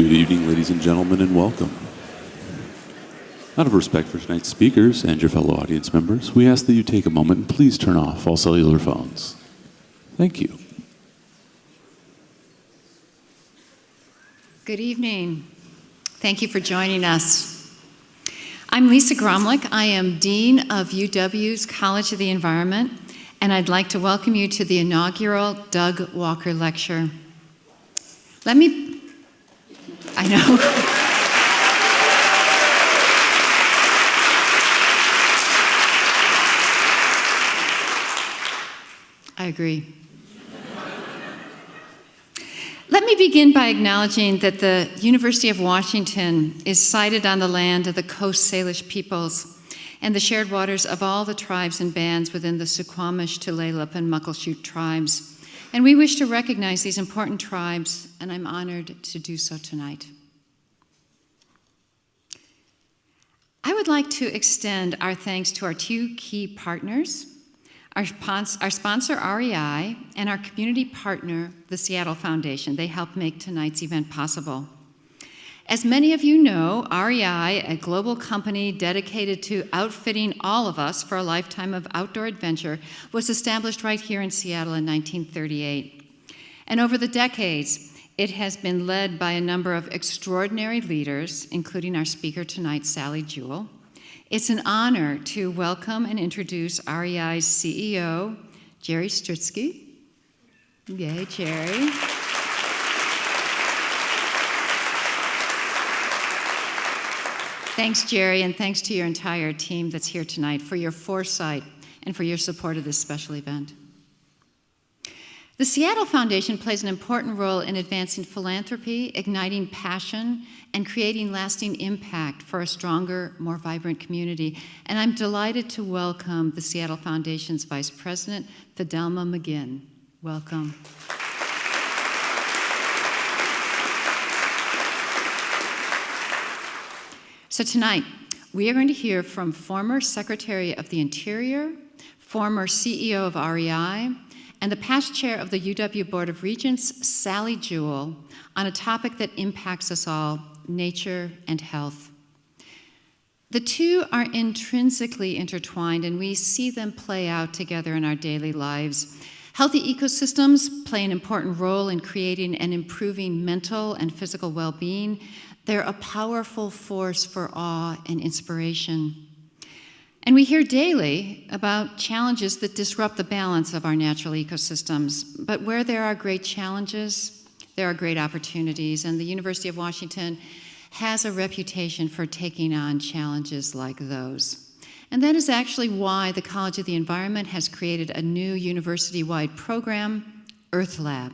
Good evening, ladies and gentlemen, and welcome. Out of respect for tonight's speakers and your fellow audience members, we ask that you take a moment and please turn off all cellular phones. Thank you. Good evening. Thank you for joining us. I'm Lisa Gromlich. I am Dean of UW's College of the Environment, and I'd like to welcome you to the inaugural Doug Walker Lecture. I know. I agree. Let me begin by acknowledging that the University of Washington is sited on the land of the Coast Salish peoples and the shared waters of all the tribes and bands within the Suquamish, Tulalip, and Muckleshoot tribes. And we wish to recognize these important tribes, and I'm honored to do so tonight. I would like to extend our thanks to our two key partners, our sponsor, REI, and our community partner, the Seattle Foundation. They helped make tonight's event possible. As many of you know, REI, a global company dedicated to outfitting all of us for a lifetime of outdoor adventure, was established right here in Seattle in 1938. And over the decades, it has been led by a number of extraordinary leaders, including our speaker tonight, Sally Jewell. It's an honor to welcome and introduce REI's CEO, Jerry Strutsky. Yay, Jerry. Thanks, Jerry, and thanks to your entire team that's here tonight for your foresight and for your support of this special event. The Seattle Foundation plays an important role in advancing philanthropy, igniting passion, and creating lasting impact for a stronger, more vibrant community. And I'm delighted to welcome the Seattle Foundation's Vice President, Fidelma McGinn. Welcome. So tonight, we are going to hear from former Secretary of the Interior, former CEO of REI, and the past chair of the UW Board of Regents, Sally Jewell, on a topic that impacts us all, nature and health. The two are intrinsically intertwined, and we see them play out together in our daily lives. Healthy ecosystems play an important role in creating and improving mental and physical well-being. They're a powerful force for awe and inspiration. And we hear daily about challenges that disrupt the balance of our natural ecosystems. But where there are great challenges, there are great opportunities. And the University of Washington has a reputation for taking on challenges like those. And that is actually why the College of the Environment has created a new university-wide program, Earth Lab.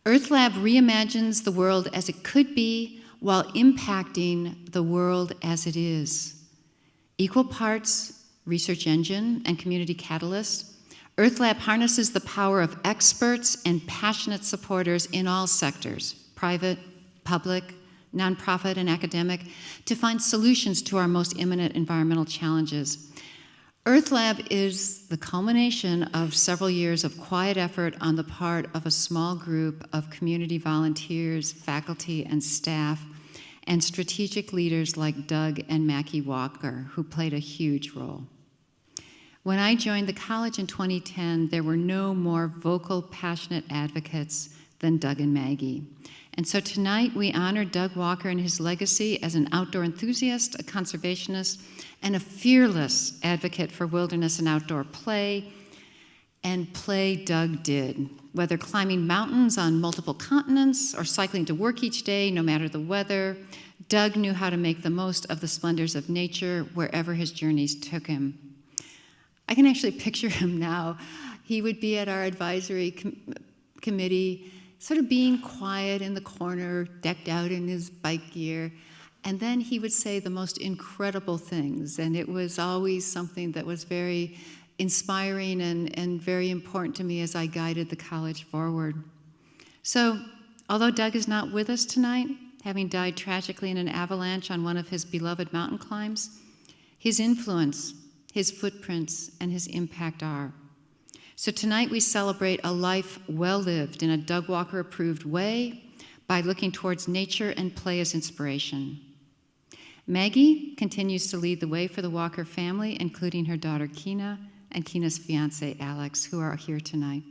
Earth Lab reimagines the world as it could be while impacting the world as it is. Equal parts research engine and community catalyst, Earth Lab harnesses the power of experts and passionate supporters in all sectors, private, public, nonprofit, and academic, to find solutions to our most imminent environmental challenges. Earth Lab is the culmination of several years of quiet effort on the part of a small group of community volunteers, faculty, and staff, and strategic leaders like Doug and Mackie Walker, who played a huge role. When I joined the college in 2010, there were no more vocal, passionate advocates than Doug and Maggie. And so tonight we honor Doug Walker and his legacy as an outdoor enthusiast, a conservationist, and a fearless advocate for wilderness and outdoor play. And play Doug did, whether climbing mountains on multiple continents or cycling to work each day, no matter the weather. Doug knew how to make the most of the splendors of nature wherever his journeys took him. I can actually picture him now. He would be at our advisory committee, sort of being quiet in the corner, decked out in his bike gear, and then he would say the most incredible things, and it was always something that was very inspiring and very important to me as I guided the college forward. So, although Doug is not with us tonight, having died tragically in an avalanche on one of his beloved mountain climbs, his influence, his footprints, and his impact are. So tonight we celebrate a life well lived in a Doug Walker approved way by looking towards nature and play as inspiration. Maggie continues to lead the way for the Walker family, including her daughter Keena and Keena's fiance Alex, who are here tonight.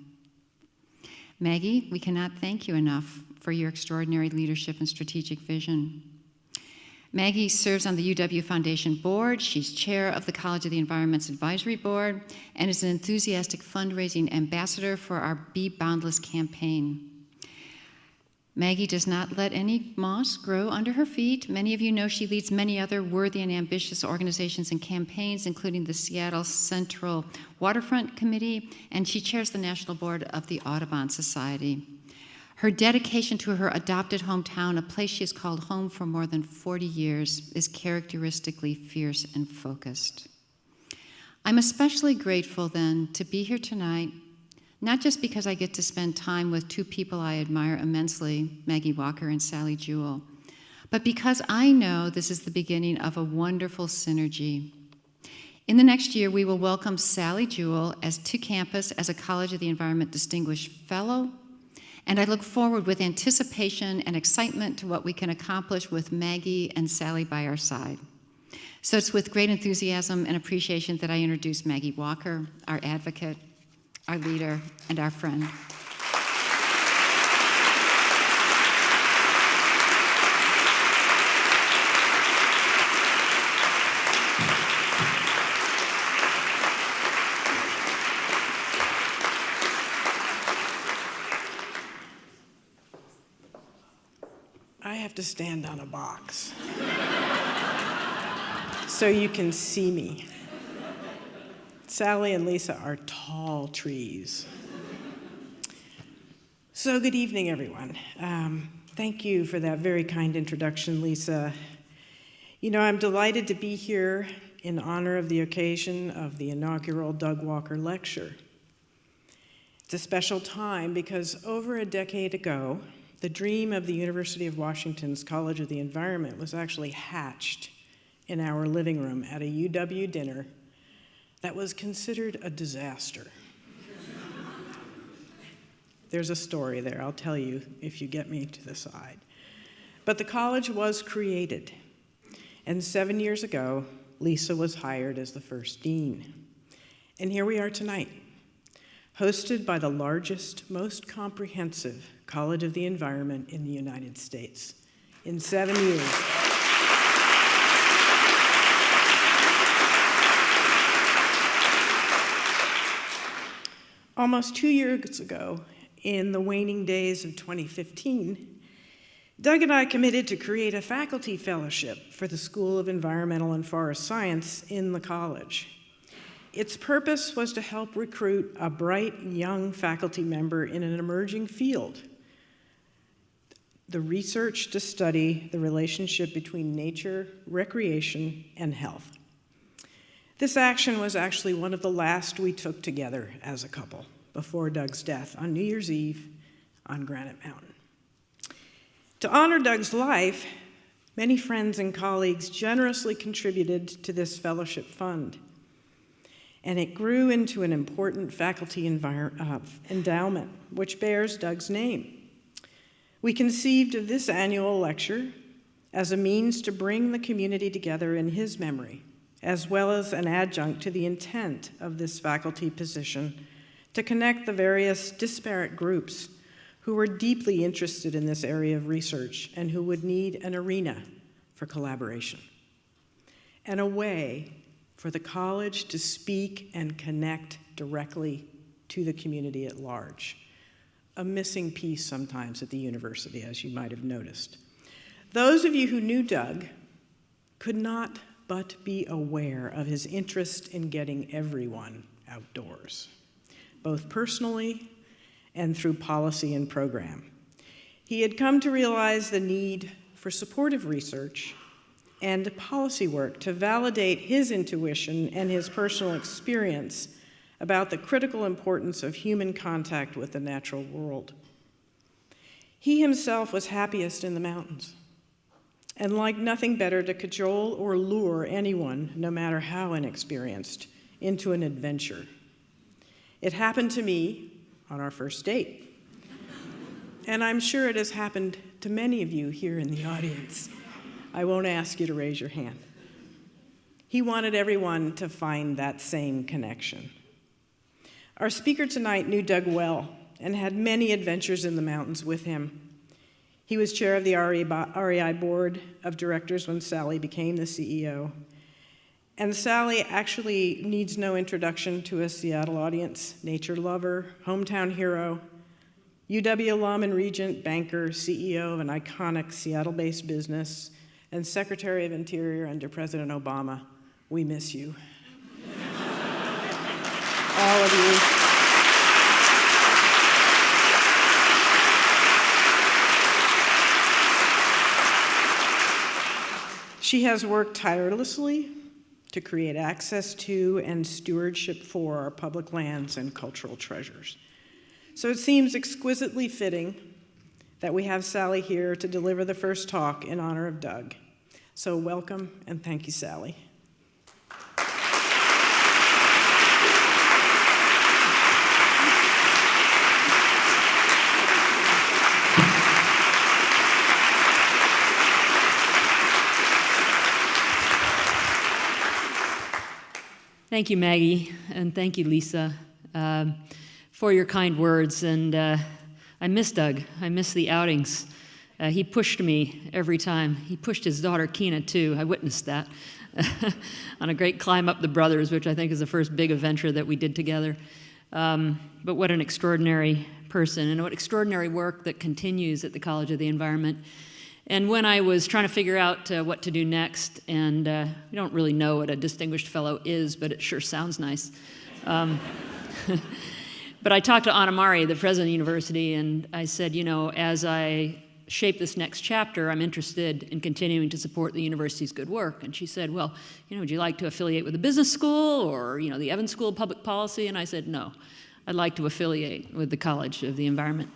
Maggie, we cannot thank you enough for your extraordinary leadership and strategic vision. Maggie serves on the UW Foundation Board. She's chair of the College of the Environment's Advisory Board and is an enthusiastic fundraising ambassador for our Be Boundless campaign. Maggie does not let any moss grow under her feet. Many of you know she leads many other worthy and ambitious organizations and campaigns, including the Seattle Central Waterfront Committee, and she chairs the National Board of the Audubon Society. Her dedication to her adopted hometown, a place she has called home for more than 40 years, is characteristically fierce and focused. I'm especially grateful, then, to be here tonight, not just because I get to spend time with two people I admire immensely, Maggie Walker and Sally Jewell, but because I know this is the beginning of a wonderful synergy. In the next year, we will welcome Sally Jewell to campus as a College of the Environment Distinguished Fellow, and I look forward with anticipation and excitement to what we can accomplish with Maggie and Sally by our side. So it's with great enthusiasm and appreciation that I introduce Maggie Walker, our advocate, our leader, and our friend. I have to stand on a box so you can see me. Sally and Lisa are tall trees. So good evening, everyone. Thank you for that very kind introduction, Lisa. You know, I'm delighted to be here in honor of the occasion of the inaugural Doug Walker Lecture. It's a special time because over a decade ago, the dream of the University of Washington's College of the Environment was actually hatched in our living room at a UW dinner that was considered a disaster. There's a story there, I'll tell you if you get me to the side. But the college was created, and 7 years ago, Lisa was hired as the first dean. And here we are tonight, hosted by the largest, most comprehensive College of the Environment in the United States in 7 years. Almost 2 years ago, in the waning days of 2015, Doug and I committed to create a faculty fellowship for the School of Environmental and Forest Science in the college. Its purpose was to help recruit a bright young faculty member in an emerging field, the research to study the relationship between nature, recreation, and health. This action was actually one of the last we took together as a couple before Doug's death on New Year's Eve on Granite Mountain. To honor Doug's life, many friends and colleagues generously contributed to this fellowship fund, and it grew into an important faculty endowment, which bears Doug's name. We conceived of this annual lecture as a means to bring the community together in his memory, as well as an adjunct to the intent of this faculty position to connect the various disparate groups who were deeply interested in this area of research and who would need an arena for collaboration, and a way for the college to speak and connect directly to the community at large, a missing piece sometimes at the university, as you might have noticed. Those of you who knew Doug could not but be aware of his interest in getting everyone outdoors, both personally and through policy and program. He had come to realize the need for supportive research and policy work to validate his intuition and his personal experience about the critical importance of human contact with the natural world. He himself was happiest in the mountains, and liked nothing better to cajole or lure anyone, no matter how inexperienced, into an adventure. It happened to me on our first date. and I'm sure it has happened to many of you here in the audience. I won't ask you to raise your hand. He wanted everyone to find that same connection. Our speaker tonight knew Doug well and had many adventures in the mountains with him. He was chair of the REI board of directors when Sally became the CEO. And Sally actually needs no introduction to a Seattle audience. Nature lover, hometown hero, UW alum and regent, banker, CEO of an iconic Seattle-based business, and Secretary of Interior under President Obama. We miss you. All of you. She has worked tirelessly to create access to and stewardship for our public lands and cultural treasures. So it seems exquisitely fitting that we have Sally here to deliver the first talk in honor of Doug. So welcome and thank you, Sally. Thank you, Maggie, and thank you, Lisa, for your kind words. And I miss Doug. I miss the outings. He pushed me every time. He pushed his daughter, Keena, too. I witnessed that on a great climb up the Brothers, which I think is the first big adventure that we did together. But what an extraordinary person, and what extraordinary work that continues at the College of the Environment. And when I was trying to figure out what to do next, and you don't really know what a distinguished fellow is, but it sure sounds nice. But I talked to Anna Mari, the president of the university, and I said, you know, as I shape this next chapter, I'm interested in continuing to support the university's good work. And she said, well, you know, would you like to affiliate with a business school or, you know, the Evans School of Public Policy? And I said, no, I'd like to affiliate with the College of the Environment.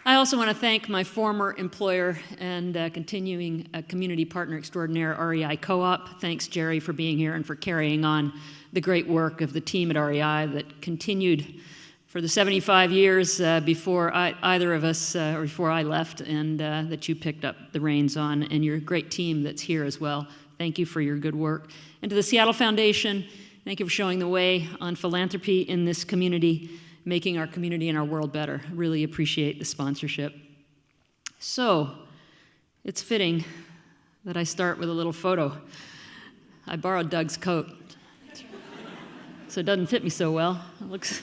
I also want to thank my former employer and continuing community partner extraordinaire, REI Co-op. Thanks, Jerry, for being here and for carrying on the great work of the team at REI that continued for the 75 years before either of us, or before I left, and that you picked up the reins on, and your great team that's here as well. Thank you for your good work. And to the Seattle Foundation, thank you for showing the way on philanthropy in this community, making our community and our world better. Really appreciate the sponsorship. So, it's fitting that I start with a little photo. I borrowed Doug's coat, so it doesn't fit me so well. It looks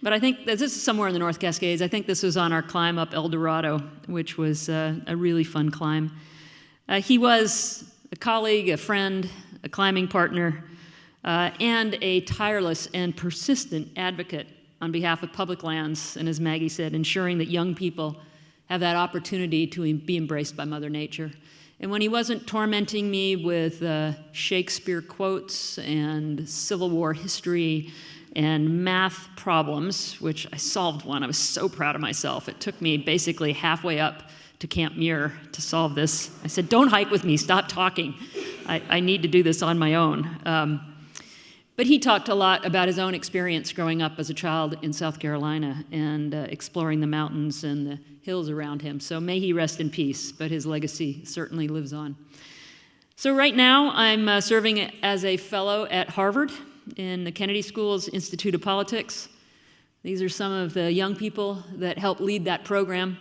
but I think that this is somewhere in the North Cascades. I think this was on our climb up El Dorado, which was a really fun climb. He was a colleague, a friend, a climbing partner, and a tireless and persistent advocate on behalf of public lands, and as Maggie said, ensuring that young people have that opportunity to be embraced by Mother Nature. And when he wasn't tormenting me with Shakespeare quotes and Civil War history and math problems, which I solved one, I was so proud of myself. It took me basically halfway up to Camp Muir to solve this. I said, don't hike with me, stop talking. I need to do this on my own. But he talked a lot about his own experience growing up as a child in South Carolina and exploring the mountains and the hills around him. So may he rest in peace, but his legacy certainly lives on. So right now, I'm serving as a fellow at Harvard in the Kennedy School's Institute of Politics. These are some of the young people that helped lead that program.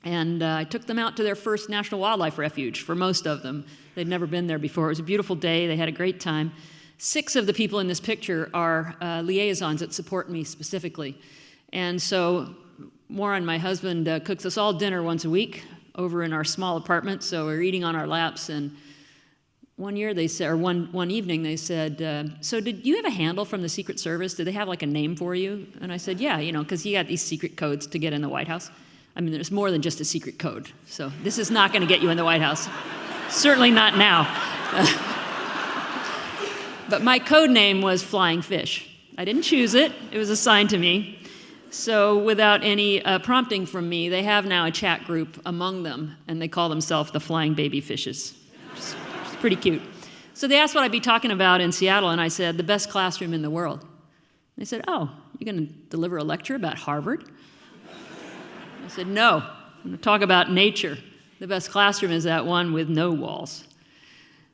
And I took them out to their first National Wildlife Refuge, for most of them. They'd never been there before. It was a beautiful day. They had a great time. 6 of the people in this picture are liaisons that support me specifically. And so Warren, my husband, cooks us all dinner once a week over in our small apartment, so we're eating on our laps. And one year they said, or one evening they said, so did you have a handle from the Secret Service? Did they have like a name for you? And I said, yeah, you know, because you got these secret codes to get in the White House. I mean, there's more than just a secret code. So this is not going to get you in the White House. Certainly not now. But my code name was Flying Fish. I didn't choose it. It was assigned to me. So without any prompting from me, they have now a chat group among them, and they call themselves the Flying Baby Fishes. It's pretty cute. So they asked what I'd be talking about in Seattle, and I said, the best classroom in the world. They said, oh, you're going to deliver a lecture about Harvard? I said, no, I'm going to talk about nature. The best classroom is that one with no walls.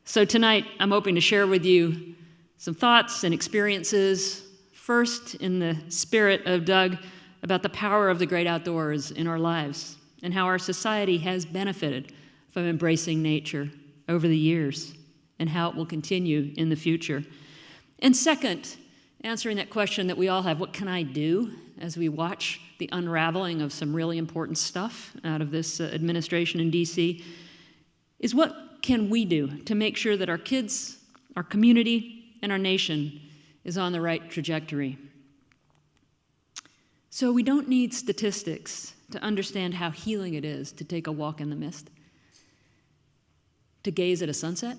So tonight, I'm hoping to share with you some thoughts and experiences, first in the spirit of Doug, about the power of the great outdoors in our lives and how our society has benefited from embracing nature over the years and how it will continue in the future. And second, answering that question that we all have, what can I do as we watch the unraveling of some really important stuff out of this administration in DC, is what can we do to make sure that our kids, our community, and our nation is on the right trajectory? So we don't need statistics to understand how healing it is to take a walk in the mist, to gaze at a sunset,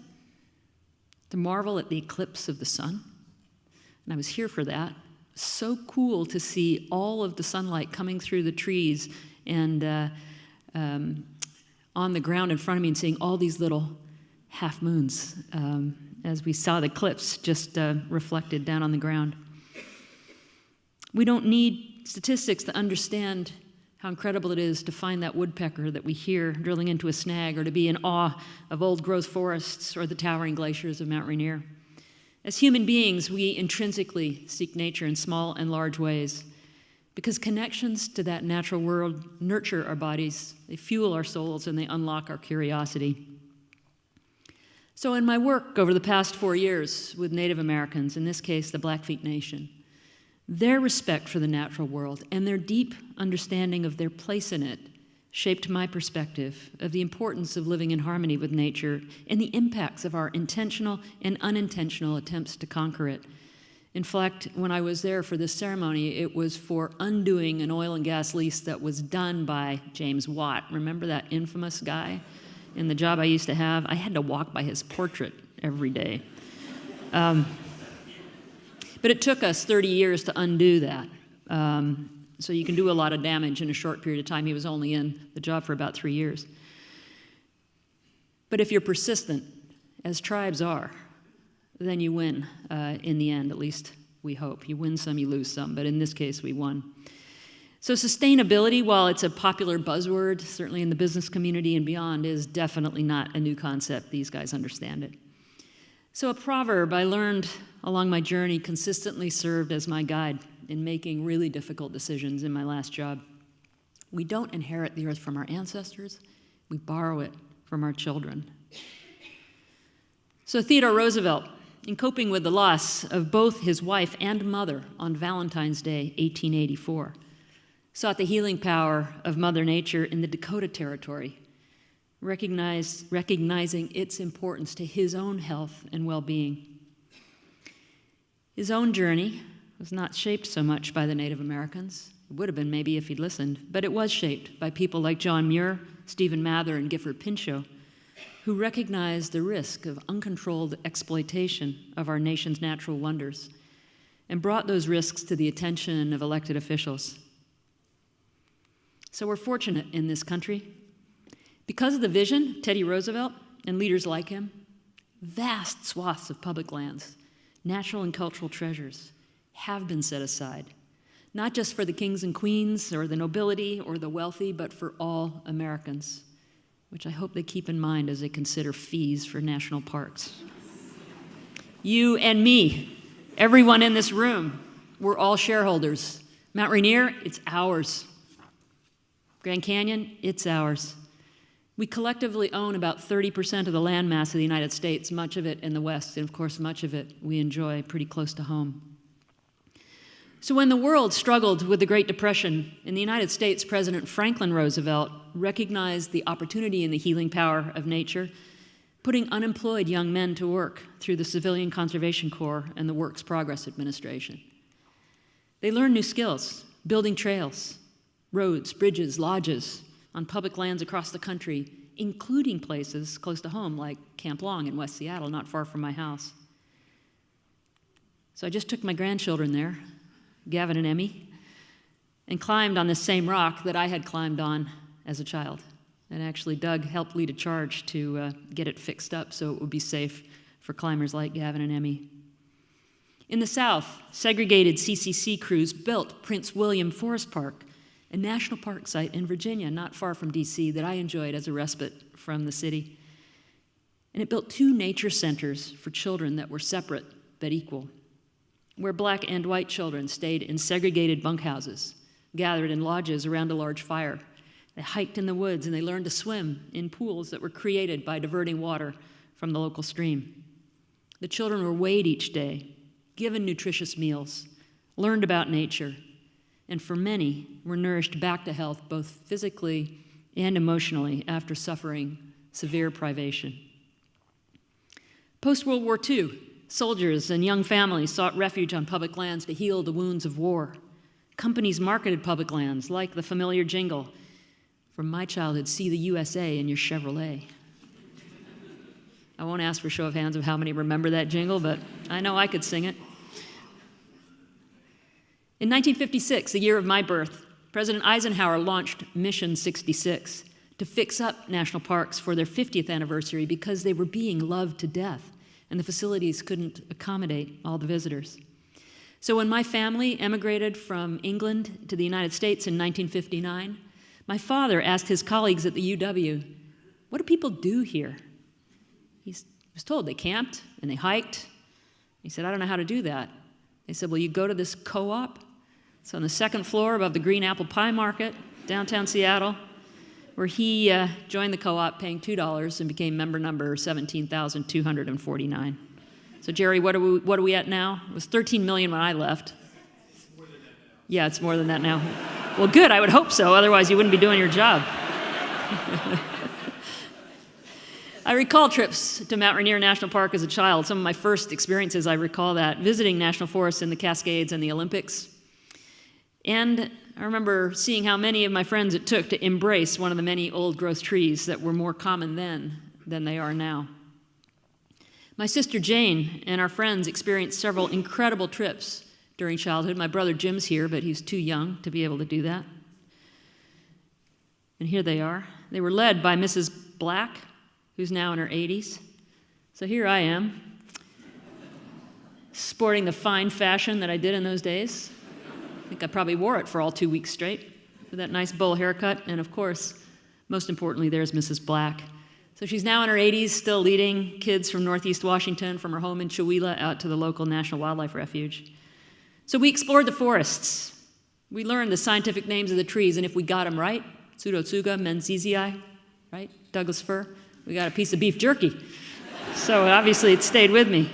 to marvel at the eclipse of the sun. And I was here for that. So cool to see all of the sunlight coming through the trees and on the ground in front of me, and seeing all these little half moons as we saw the eclipse just reflected down on the ground. We don't need statistics to understand how incredible it is to find that woodpecker that we hear drilling into a snag, or to be in awe of old-growth forests or the towering glaciers of Mount Rainier. As human beings, we intrinsically seek nature in small and large ways, because connections to that natural world nurture our bodies, they fuel our souls, and they unlock our curiosity. So in my work over the past 4 years with Native Americans, in this case the Blackfeet Nation, their respect for the natural world and their deep understanding of their place in it shaped my perspective of the importance of living in harmony with nature and the impacts of our intentional and unintentional attempts to conquer it. In fact, when I was there for this ceremony, it was for undoing an oil and gas lease that was done by James Watt. Remember that infamous guy in the job I used to have? I had to walk by his portrait every day. But it took us 30 years to undo that. So you can do a lot of damage in a short period of time. He was only in the job for about 3 years. But if you're persistent, as tribes are, then you win in the end, at least we hope. You win some, you lose some, but in this case, we won. So sustainability, while it's a popular buzzword, certainly in the business community and beyond, is definitely not a new concept. These guys understand it. So a proverb I learned along my journey consistently served as my guide in making really difficult decisions in my last job. We don't inherit the earth from our ancestors, we borrow it from our children. So Theodore Roosevelt, in coping with the loss of both his wife and mother on Valentine's Day, 1884, sought the healing power of Mother Nature in the Dakota Territory, recognizing its importance to his own health and well-being. His own journey was not shaped so much by the Native Americans. It would have been maybe if he'd listened, but it was shaped by people like John Muir, Stephen Mather, and Gifford Pinchot, who recognized the risk of uncontrolled exploitation of our nation's natural wonders and brought those risks to the attention of elected officials. So we're fortunate in this country. Because of the vision of Teddy Roosevelt and leaders like him, vast swaths of public lands, natural and cultural treasures, have been set aside, not just for the kings and queens or the nobility or the wealthy, but for all Americans, which I hope they keep in mind as they consider fees for national parks. You and me, everyone in this room, we're all shareholders. Mount Rainier, it's ours. Grand Canyon, it's ours. We collectively own about 30% of the landmass of the United States, much of it in the West, and of course much of it we enjoy pretty close to home. So when the world struggled with the Great Depression, in the United States, President Franklin Roosevelt recognized the opportunity and the healing power of nature, putting unemployed young men to work through the Civilian Conservation Corps and the Works Progress Administration. They learned new skills, building trails, roads, bridges, lodges on public lands across the country, including places close to home like Camp Long in West Seattle, not far from my house. So I just took my grandchildren there, Gavin and Emmy, and climbed on the same rock that I had climbed on as a child. And actually, Doug helped lead a charge to get it fixed up so it would be safe for climbers like Gavin and Emmy. In the South, segregated CCC crews built Prince William Forest Park, a national park site in Virginia, not far from DC, that I enjoyed as a respite from the city. And it built 2 nature centers for children that were separate but equal, where black and white children stayed in segregated bunkhouses, gathered in lodges around a large fire. They hiked in the woods and they learned to swim in pools that were created by diverting water from the local stream. The children were weighed each day, given nutritious meals, learned about nature, and for many were nourished back to health both physically and emotionally after suffering severe privation. Post-World War II, soldiers and young families sought refuge on public lands to heal the wounds of war. Companies marketed public lands like the familiar jingle, from my childhood, "See the USA in your Chevrolet." I won't ask for a show of hands of how many remember that jingle, but I know I could sing it. In 1956, the year of my birth, President Eisenhower launched Mission 66 to fix up national parks for their 50th anniversary because they were being loved to death and the facilities couldn't accommodate all the visitors. So when my family emigrated from England to the United States in 1959, my father asked his colleagues at the UW, "What do people do here?" He was told they camped and they hiked. He said, "I don't know how to do that." They said, "Well, you go to this co-op. It's on the 2nd floor above the Green Apple Pie Market, downtown Seattle," where he joined the co-op paying $2 and became member number 17,249. So Jerry, what are we at now? It was 13 million when I left. It's more than that now. Yeah, it's more than that now. Well, good, I would hope so, otherwise you wouldn't be doing your job. I recall trips to Mount Rainier National Park as a child. Some of my first experiences, I recall that, visiting national forests in the Cascades and the Olympics. And I remember seeing how many of my friends it took to embrace one of the many old-growth trees that were more common then than they are now. My sister Jane and our friends experienced several incredible trips during childhood. My brother Jim's here, but he's too young to be able to do that. And here they are. They were led by Mrs. Black, who's now in her 80s. So here I am, sporting the fine fashion that I did in those days. I think I probably wore it for all 2 weeks straight, with that nice bowl haircut. And of course, most importantly, there's Mrs. Black. So she's now in her 80s, still leading kids from Northeast Washington, from her home in Chewelah out to the local National Wildlife Refuge. So we explored the forests. We learned the scientific names of the trees, and if we got them right, Pseudotsuga menziesii, right, Douglas fir, we got a piece of beef jerky. So obviously it stayed with me.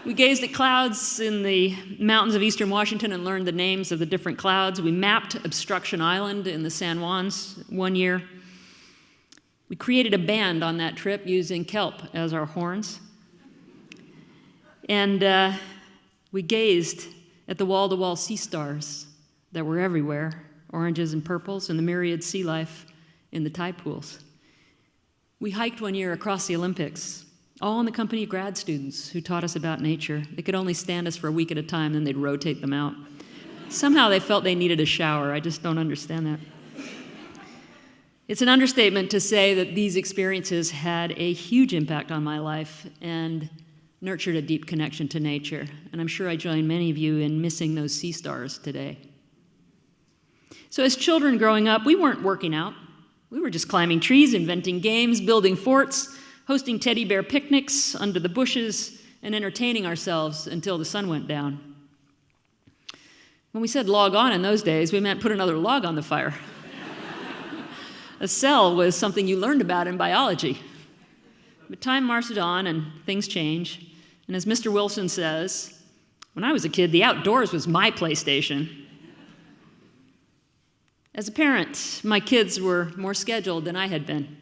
We gazed at clouds in the mountains of eastern Washington and learned the names of the different clouds. We mapped Obstruction Island in the San Juans one year. We created a band on that trip using kelp as our horns. And we gazed at the wall-to-wall sea stars that were everywhere, oranges and purples, and the myriad sea life in the tide pools. We hiked one year across the Olympics, all in the company of grad students who taught us about nature. They could only stand us for a week at a time, then they'd rotate them out. Somehow they felt they needed a shower. I just don't understand that. It's an understatement to say that these experiences had a huge impact on my life and nurtured a deep connection to nature. And I'm sure I join many of you in missing those sea stars today. So as children growing up, we weren't working out. We were just climbing trees, inventing games, building forts, hosting teddy bear picnics under the bushes, and entertaining ourselves until the sun went down. When we said log on in those days, we meant put another log on the fire. A cell was something you learned about in biology. But time marched on and things change. And as Mr. Wilson says, when I was a kid, the outdoors was my PlayStation. As a parent, my kids were more scheduled than I had been.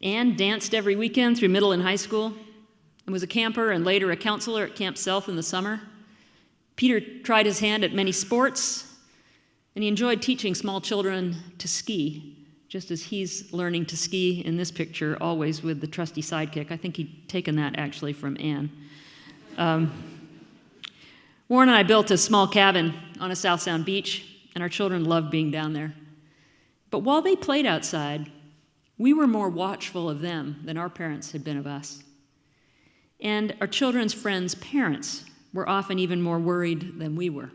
Anne danced every weekend through middle and high school and was a camper and later a counselor at Camp South in the summer. Peter tried his hand at many sports, and he enjoyed teaching small children to ski, just as he's learning to ski in this picture, always with the trusty sidekick. I think he'd taken that actually from Anne. Warren and I built a small cabin on a South Sound beach, and our children loved being down there. But while they played outside, We were more watchful of them than our parents had been of us. And our children's friends' parents were often even more worried than we were.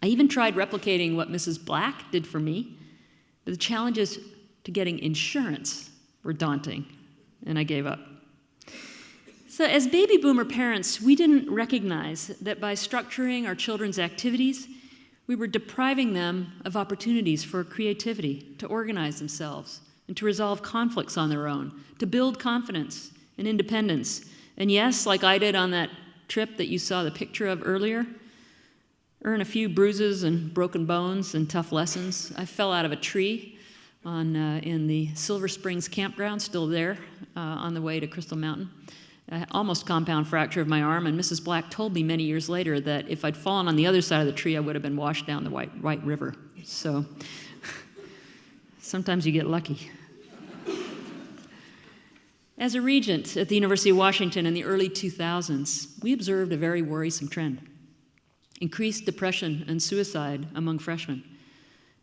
I even tried replicating what Mrs. Black did for me, but the challenges to getting insurance were daunting, and I gave up. So as baby boomer parents, we didn't recognize that by structuring our children's activities, we were depriving them of opportunities for creativity, to organize themselves, and to resolve conflicts on their own, to build confidence and independence. And yes, like I did on that trip that you saw the picture of earlier, earn a few bruises and broken bones and tough lessons. I fell out of a tree in the Silver Springs campground, still there, on the way to Crystal Mountain. Almost compound fracture of my arm, and Mrs. Black told me many years later that if I'd fallen on the other side of the tree, I would have been washed down the White River. So sometimes you get lucky. As a regent at the University of Washington in the early 2000s, we observed a very worrisome trend: increased depression and suicide among freshmen.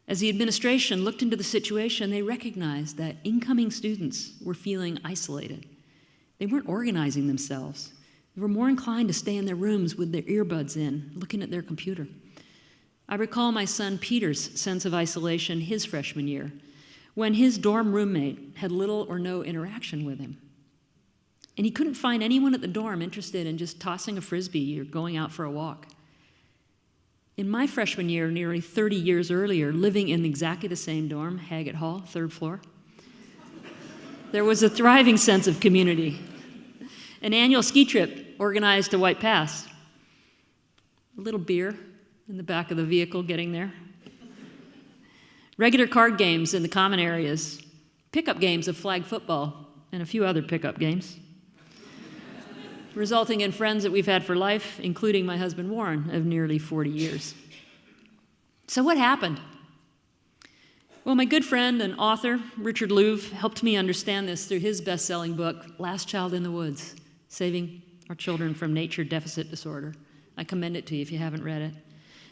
As the administration looked into the situation, they recognized that incoming students were feeling isolated. They weren't organizing themselves. They were more inclined to stay in their rooms with their earbuds in, looking at their computer. I recall my son Peter's sense of isolation his freshman year, when his dorm roommate had little or no interaction with him. And he couldn't find anyone at the dorm interested in just tossing a frisbee or going out for a walk. In my freshman year, nearly 30 years earlier, living in exactly the same dorm, Haggett Hall, third floor, there was a thriving sense of community. An annual ski trip organized to White Pass. A little beer in the back of the vehicle getting there. Regular card games in the common areas. Pickup games of flag football and a few other pickup games. Resulting in friends that we've had for life, including my husband Warren of nearly 40 years. So what happened? Well, my good friend and author, Richard Louv, helped me understand this through his best-selling book, Last Child in the Woods, Saving Our Children from Nature Deficit Disorder. I commend it to you if you haven't read it.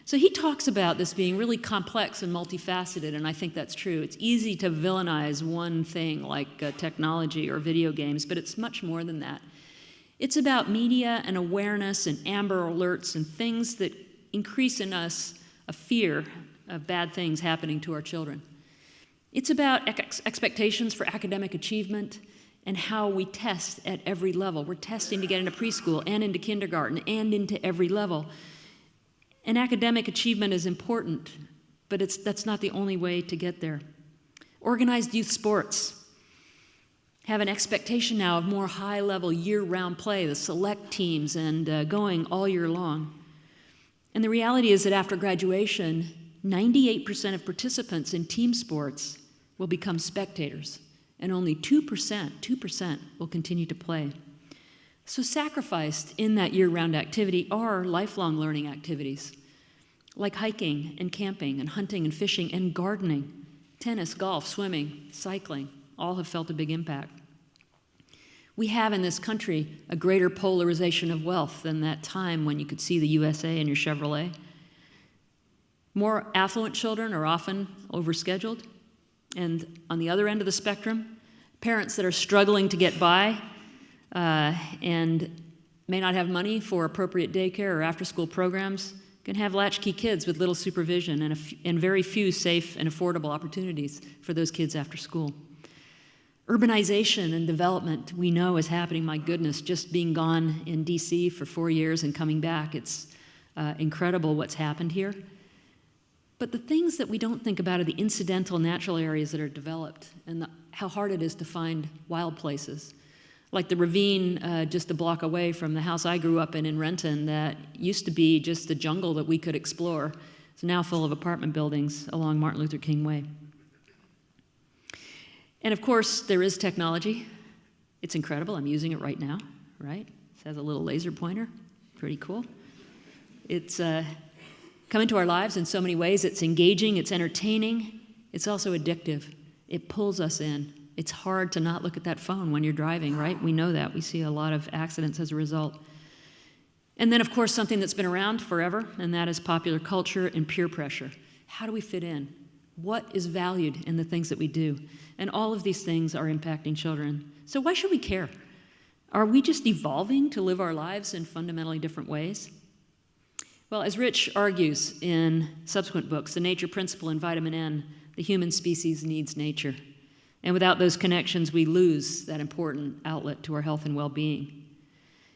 So he talks about this being really complex and multifaceted, and I think that's true. It's easy to villainize one thing like technology or video games, but it's much more than that. It's about media and awareness and Amber Alerts and things that increase in us a fear of bad things happening to our children. It's about expectations for academic achievement and how we test at every level. We're testing to get into preschool and into kindergarten and into every level. And academic achievement is important, but that's not the only way to get there. Organized youth sports have an expectation now of more high-level year-round play, the select teams, and going all year long. And the reality is that after graduation, 98% of participants in team sports will become spectators, and only 2% will continue to play. So sacrificed in that year-round activity are lifelong learning activities, like hiking and camping and hunting and fishing and gardening, tennis, golf, swimming, cycling, all have felt a big impact. We have in this country a greater polarization of wealth than that time when you could see the USA in your Chevrolet. More affluent children are often overscheduled. And on the other end of the spectrum, parents that are struggling to get by and may not have money for appropriate daycare or after-school programs can have latchkey kids with little supervision and very few safe and affordable opportunities for those kids after school. Urbanization and development we know is happening. My goodness, just being gone in DC for 4 years and coming back, it's incredible what's happened here. But the things that we don't think about are the incidental natural areas that are developed and how hard it is to find wild places. Like the ravine just a block away from the house I grew up in Renton that used to be just a jungle that we could explore. It's now full of apartment buildings along Martin Luther King Way. And of course, there is technology. It's incredible. I'm using it right now, right? It has a little laser pointer. Pretty cool. It's come into our lives in so many ways. It's engaging, it's entertaining, it's also addictive. It pulls us in. It's hard to not look at that phone when you're driving, right? We know that. We see a lot of accidents as a result. And then, of course, something that's been around forever, and that is popular culture and peer pressure. How do we fit in? What is valued in the things that we do? And all of these things are impacting children. So why should we care? Are we just evolving to live our lives in fundamentally different ways? Well, as Rich argues in subsequent books, The Nature Principle and Vitamin N, the human species needs nature. And without those connections, we lose that important outlet to our health and well-being.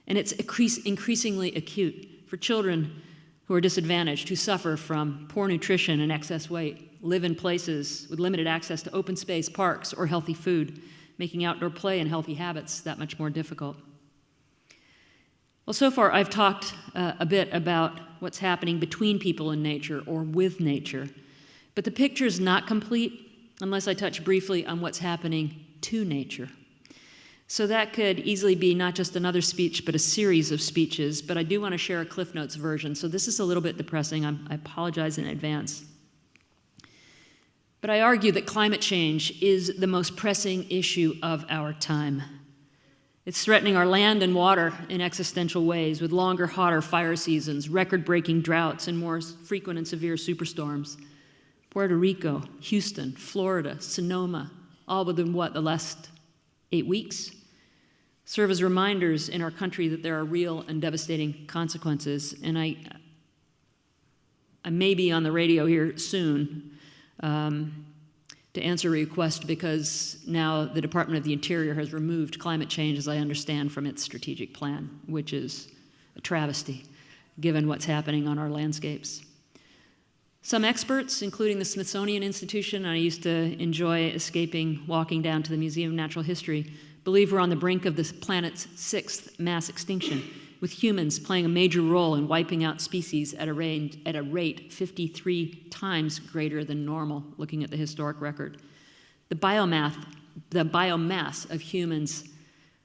And it's increasingly acute for children who are disadvantaged, who suffer from poor nutrition and excess weight, live in places with limited access to open space, parks, or healthy food, making outdoor play and healthy habits that much more difficult. Well, so far I've talked a bit about what's happening between people and nature or with nature, but the picture is not complete unless I touch briefly on what's happening to nature. So that could easily be not just another speech, but a series of speeches, but I do want to share a Cliff Notes version, so this is a little bit depressing. I apologize in advance. But I argue that climate change is the most pressing issue of our time. It's threatening our land and water in existential ways, with longer, hotter fire seasons, record-breaking droughts, and more frequent and severe superstorms. Puerto Rico, Houston, Florida, Sonoma, all within the last 8 weeks, serve as reminders in our country that there are real and devastating consequences. And I may be on the radio here soon to answer a request, because now the Department of the Interior has removed climate change, as I understand, from its strategic plan, which is a travesty, given what's happening on our landscapes. Some experts, including the Smithsonian Institution, I used to enjoy walking down to the Museum of Natural History, believe we're on the brink of this planet's 6th mass extinction, with humans playing a major role in wiping out species at a rate 53 times greater than normal, looking at the historic record. The biomass of humans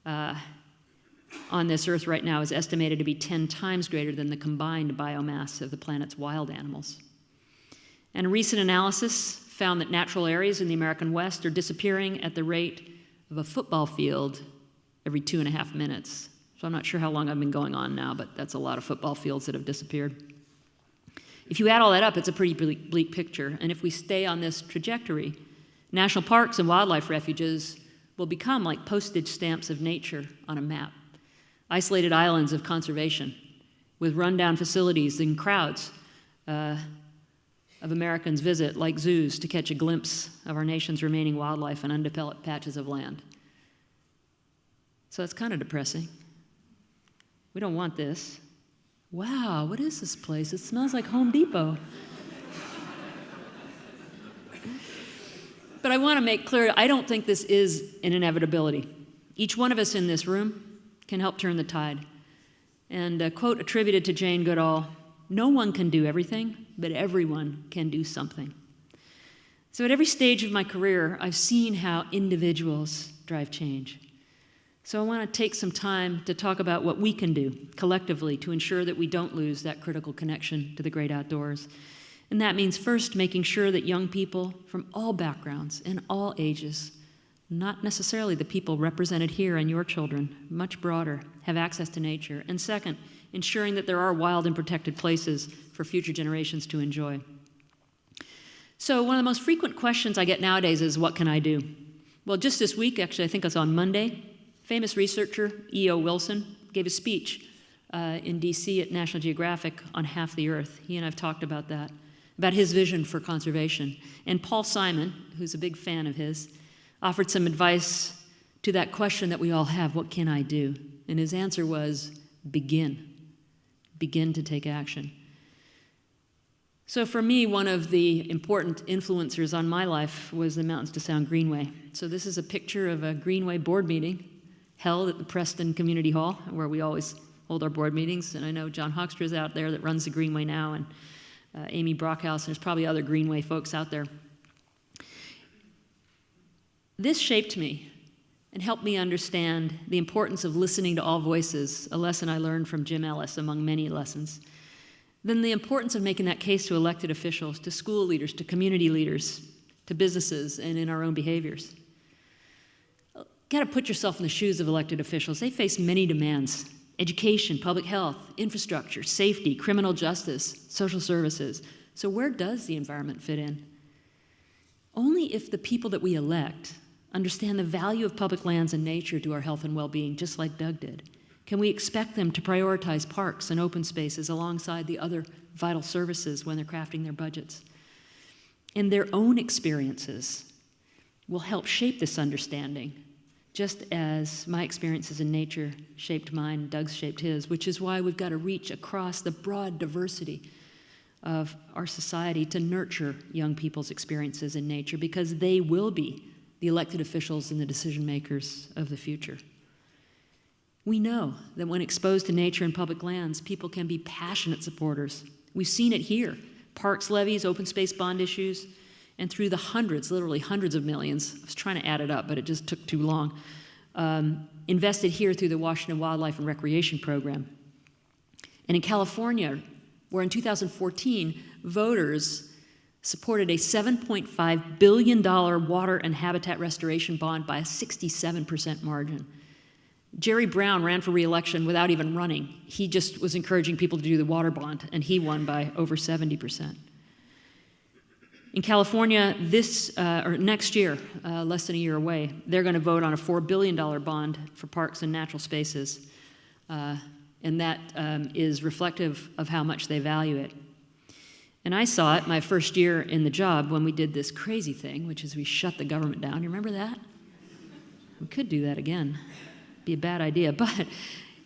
on this earth right now is estimated to be 10 times greater than the combined biomass of the planet's wild animals. And a recent analysis found that natural areas in the American West are disappearing at the rate of a football field every 2.5 minutes. So I'm not sure how long I've been going on now, but that's a lot of football fields that have disappeared. If you add all that up, it's a pretty bleak picture. And if we stay on this trajectory, national parks and wildlife refuges will become like postage stamps of nature on a map. Isolated islands of conservation with rundown facilities and crowds of Americans visit, like zoos, to catch a glimpse of our nation's remaining wildlife and undeveloped patches of land. So it's kind of depressing. We don't want this. Wow, what is this place? It smells like Home Depot. But I want to make clear, I don't think this is an inevitability. Each one of us in this room can help turn the tide. And a quote attributed to Jane Goodall, "No one can do everything, but everyone can do something." So at every stage of my career, I've seen how individuals drive change. So I want to take some time to talk about what we can do collectively to ensure that we don't lose that critical connection to the great outdoors. And that means first making sure that young people from all backgrounds and all ages, not necessarily the people represented here and your children, much broader, have access to nature. And second, ensuring that there are wild and protected places for future generations to enjoy. So one of the most frequent questions I get nowadays is, what can I do? Well, just this week, actually, I think it was on Monday, famous researcher E.O. Wilson gave a speech in D.C. at National Geographic on Half the Earth. He and I have talked about that, about his vision for conservation. And Paul Simon, who's a big fan of his, offered some advice to that question that we all have, what can I do? And his answer was, begin. Begin to take action. So for me, one of the important influencers on my life was the Mountains to Sound Greenway. So this is a picture of a Greenway board meeting held at the Preston Community Hall, where we always hold our board meetings. And I know John Hoekstra is out there that runs the Greenway now, and Amy Brockhouse, and there's probably other Greenway folks out there. This shaped me and helped me understand the importance of listening to all voices, a lesson I learned from Jim Ellis, among many lessons. Then the importance of making that case to elected officials, to school leaders, to community leaders, to businesses, and in our own behaviors. Got to put yourself in the shoes of elected officials. They face many demands: education, public health, infrastructure, safety, criminal justice, social services. So where does the environment fit in? Only if the people that we elect understand the value of public lands and nature to our health and well-being, just like Doug did, can we expect them to prioritize parks and open spaces alongside the other vital services when they're crafting their budgets. And their own experiences will help shape this understanding, just as my experiences in nature shaped mine, Doug's shaped his, which is why we've got to reach across the broad diversity of our society to nurture young people's experiences in nature, because they will be the elected officials and the decision makers of the future. We know that when exposed to nature and public lands, people can be passionate supporters. We've seen it here. Parks levies, open space bond issues, and through the hundreds, literally hundreds of millions, I was trying to add it up, but it just took too long, invested here through the Washington Wildlife and Recreation Program. And in California, where in 2014, voters supported a $7.5 billion water and habitat restoration bond by a 67% margin. Jerry Brown ran for re-election without even running. He just was encouraging people to do the water bond, and he won by over 70%. In California, next year, less than a year away, they're going to vote on a $4 billion bond for parks and natural spaces, and that is reflective of how much they value it. And I saw it my first year in the job when we did this crazy thing, which is we shut the government down. You remember that? We could do that again. Be a bad idea, but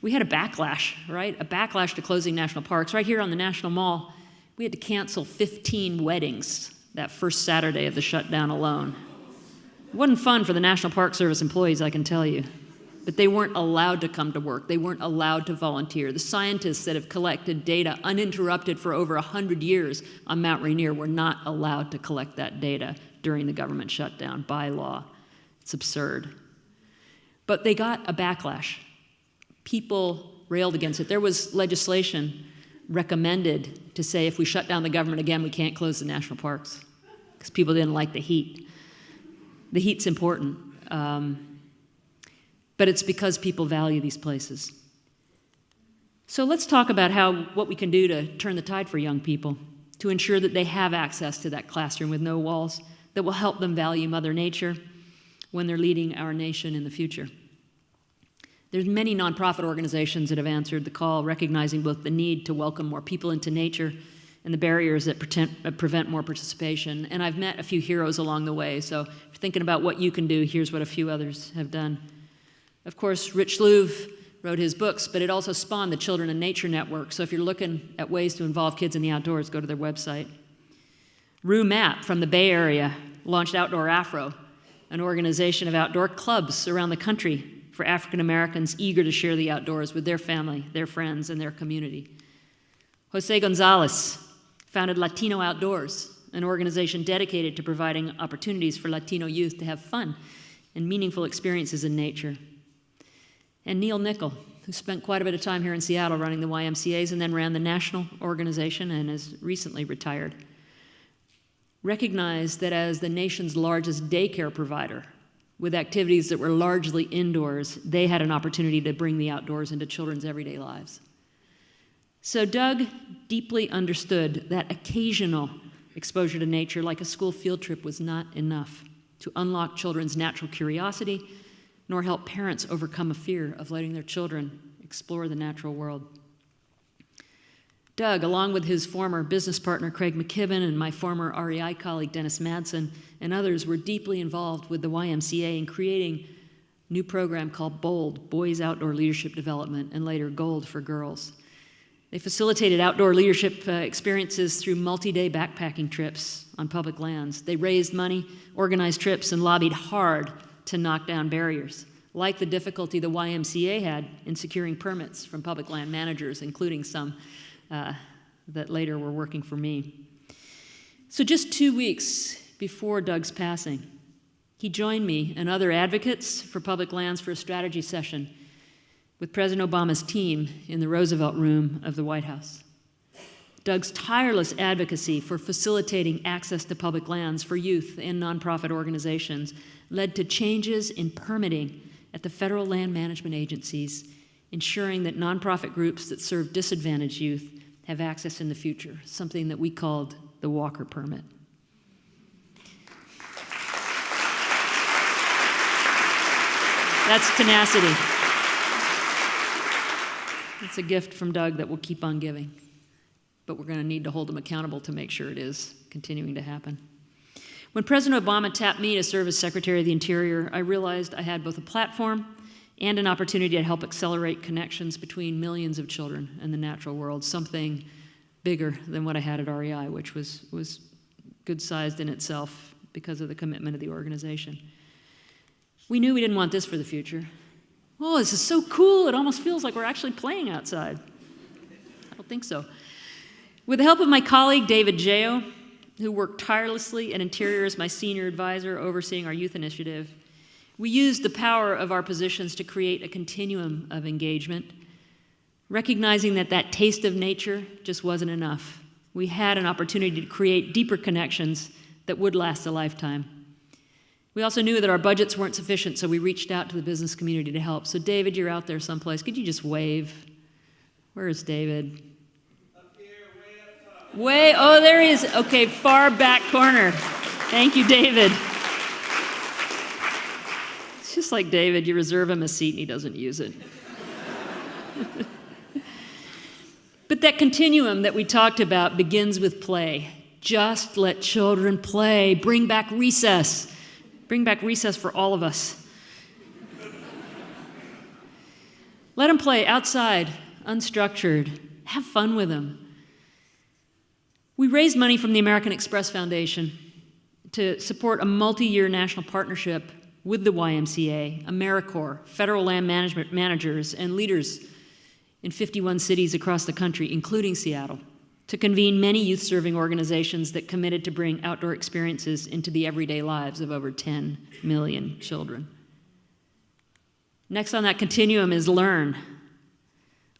we had a backlash, right? A backlash to closing national parks. Right here on the National Mall, we had to cancel 15 weddings that first Saturday of the shutdown alone. It wasn't fun for the National Park Service employees, I can tell you, but they weren't allowed to come to work. They weren't allowed to volunteer. The scientists that have collected data uninterrupted for over 100 years on Mount Rainier were not allowed to collect that data during the government shutdown by law. It's absurd. But they got a backlash. People railed against it. There was legislation recommended to say if we shut down the government again, we can't close the national parks because people didn't like the heat. The heat's important, but it's because people value these places. So let's talk about what we can do to turn the tide for young people, to ensure that they have access to that classroom with no walls that will help them value Mother Nature when they're leading our nation in the future. There's many nonprofit organizations that have answered the call, recognizing both the need to welcome more people into nature and the barriers that prevent more participation. And I've met a few heroes along the way, so if you're thinking about what you can do, here's what a few others have done. Of course, Rich Louv wrote his books, but it also spawned the Children in Nature Network. So if you're looking at ways to involve kids in the outdoors, go to their website. Rue Mapp from the Bay Area launched Outdoor Afro, an organization of outdoor clubs around the country for African Americans eager to share the outdoors with their family, their friends, and their community. Jose Gonzalez founded Latino Outdoors, an organization dedicated to providing opportunities for Latino youth to have fun and meaningful experiences in nature. And Neil Nickel, who spent quite a bit of time here in Seattle running the YMCAs and then ran the national organization and is recently retired, recognized that as the nation's largest daycare provider, with activities that were largely indoors, they had an opportunity to bring the outdoors into children's everyday lives. So Doug deeply understood that occasional exposure to nature, like a school field trip, was not enough to unlock children's natural curiosity, nor help parents overcome a fear of letting their children explore the natural world. Doug, along with his former business partner Craig McKibben and my former REI colleague Dennis Madsen and others, were deeply involved with the YMCA in creating a new program called BOLD, Boys Outdoor Leadership Development, and later GOLD for girls. They facilitated outdoor leadership experiences through multi-day backpacking trips on public lands. They raised money, organized trips, and lobbied hard to knock down barriers, like the difficulty the YMCA had in securing permits from public land managers, including some that later were working for me. So just 2 weeks before Doug's passing, he joined me and other advocates for public lands for a strategy session with President Obama's team in the Roosevelt Room of the White House. Doug's tireless advocacy for facilitating access to public lands for youth and nonprofit organizations led to changes in permitting at the federal land management agencies, ensuring that nonprofit groups that serve disadvantaged youth have access in the future, something that we called the Walker Permit. That's tenacity. It's a gift from Doug that we'll keep on giving. But we're going to need to hold him accountable to make sure it is continuing to happen. When President Obama tapped me to serve as Secretary of the Interior, I realized I had both a platform and an opportunity to help accelerate connections between millions of children and the natural world, something bigger than what I had at REI, which was good-sized in itself because of the commitment of the organization. We knew we didn't want this for the future. Oh, this is so cool, it almost feels like we're actually playing outside. I don't think so. With the help of my colleague, David Jao, who worked tirelessly at Interior as my senior advisor overseeing our youth initiative, we used the power of our positions to create a continuum of engagement, recognizing that that taste of nature just wasn't enough. We had an opportunity to create deeper connections that would last a lifetime. We also knew that our budgets weren't sufficient, so we reached out to the business community to help. So David, you're out there someplace. Could you just wave? Where is David? Up here, way up top. Oh, there he is. Okay, far back corner. Thank you, David. It's just like David, you reserve him a seat and he doesn't use it. But that continuum that we talked about begins with play. Just let children play. Bring back recess. Bring back recess for all of us. Let them play outside, unstructured. Have fun with them. We raised money from the American Express Foundation to support a multi-year national partnership with the YMCA, AmeriCorps, federal land management managers, and leaders in 51 cities across the country, including Seattle, to convene many youth-serving organizations that committed to bring outdoor experiences into the everyday lives of over 10 million children. Next on that continuum is learn.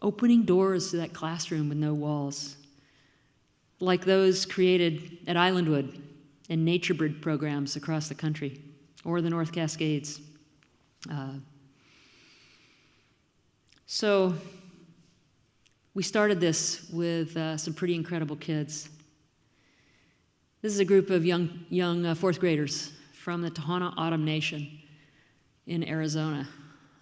Opening doors to that classroom with no walls, like those created at Islandwood and NatureBridge programs across the country, or the North Cascades. So we started this with some pretty incredible kids. This is a group of young fourth graders from the Tohono O'odham Nation in Arizona,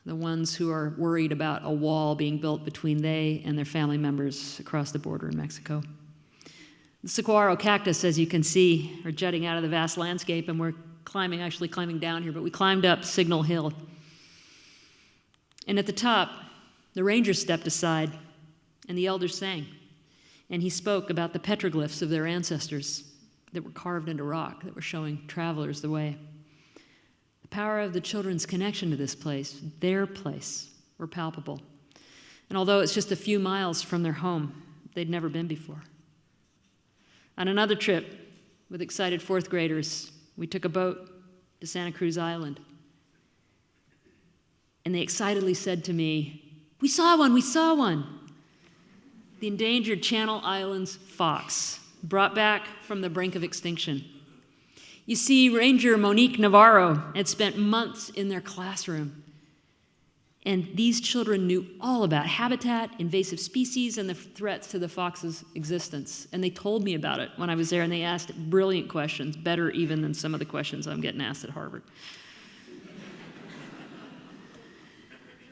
the ones who are worried about a wall being built between they and their family members across the border in Mexico. The saguaro cactus, as you can see, are jutting out of the vast landscape, and we're actually climbing down here, but we climbed up Signal Hill. And at the top, the rangers stepped aside, and the elders sang. And he spoke about the petroglyphs of their ancestors that were carved into rock, that were showing travelers the way. The power of the children's connection to this place, their place, were palpable. And although it's just a few miles from their home, they'd never been before. On another trip with excited fourth graders, we took a boat to Santa Cruz Island. And they excitedly said to me, "We saw one, we saw one." The endangered Channel Islands fox, brought back from the brink of extinction. You see, Ranger Monique Navarro had spent months in their classroom, and these children knew all about habitat, invasive species, and the threats to the fox's existence. And they told me about it when I was there, and they asked brilliant questions, better even than some of the questions I'm getting asked at Harvard.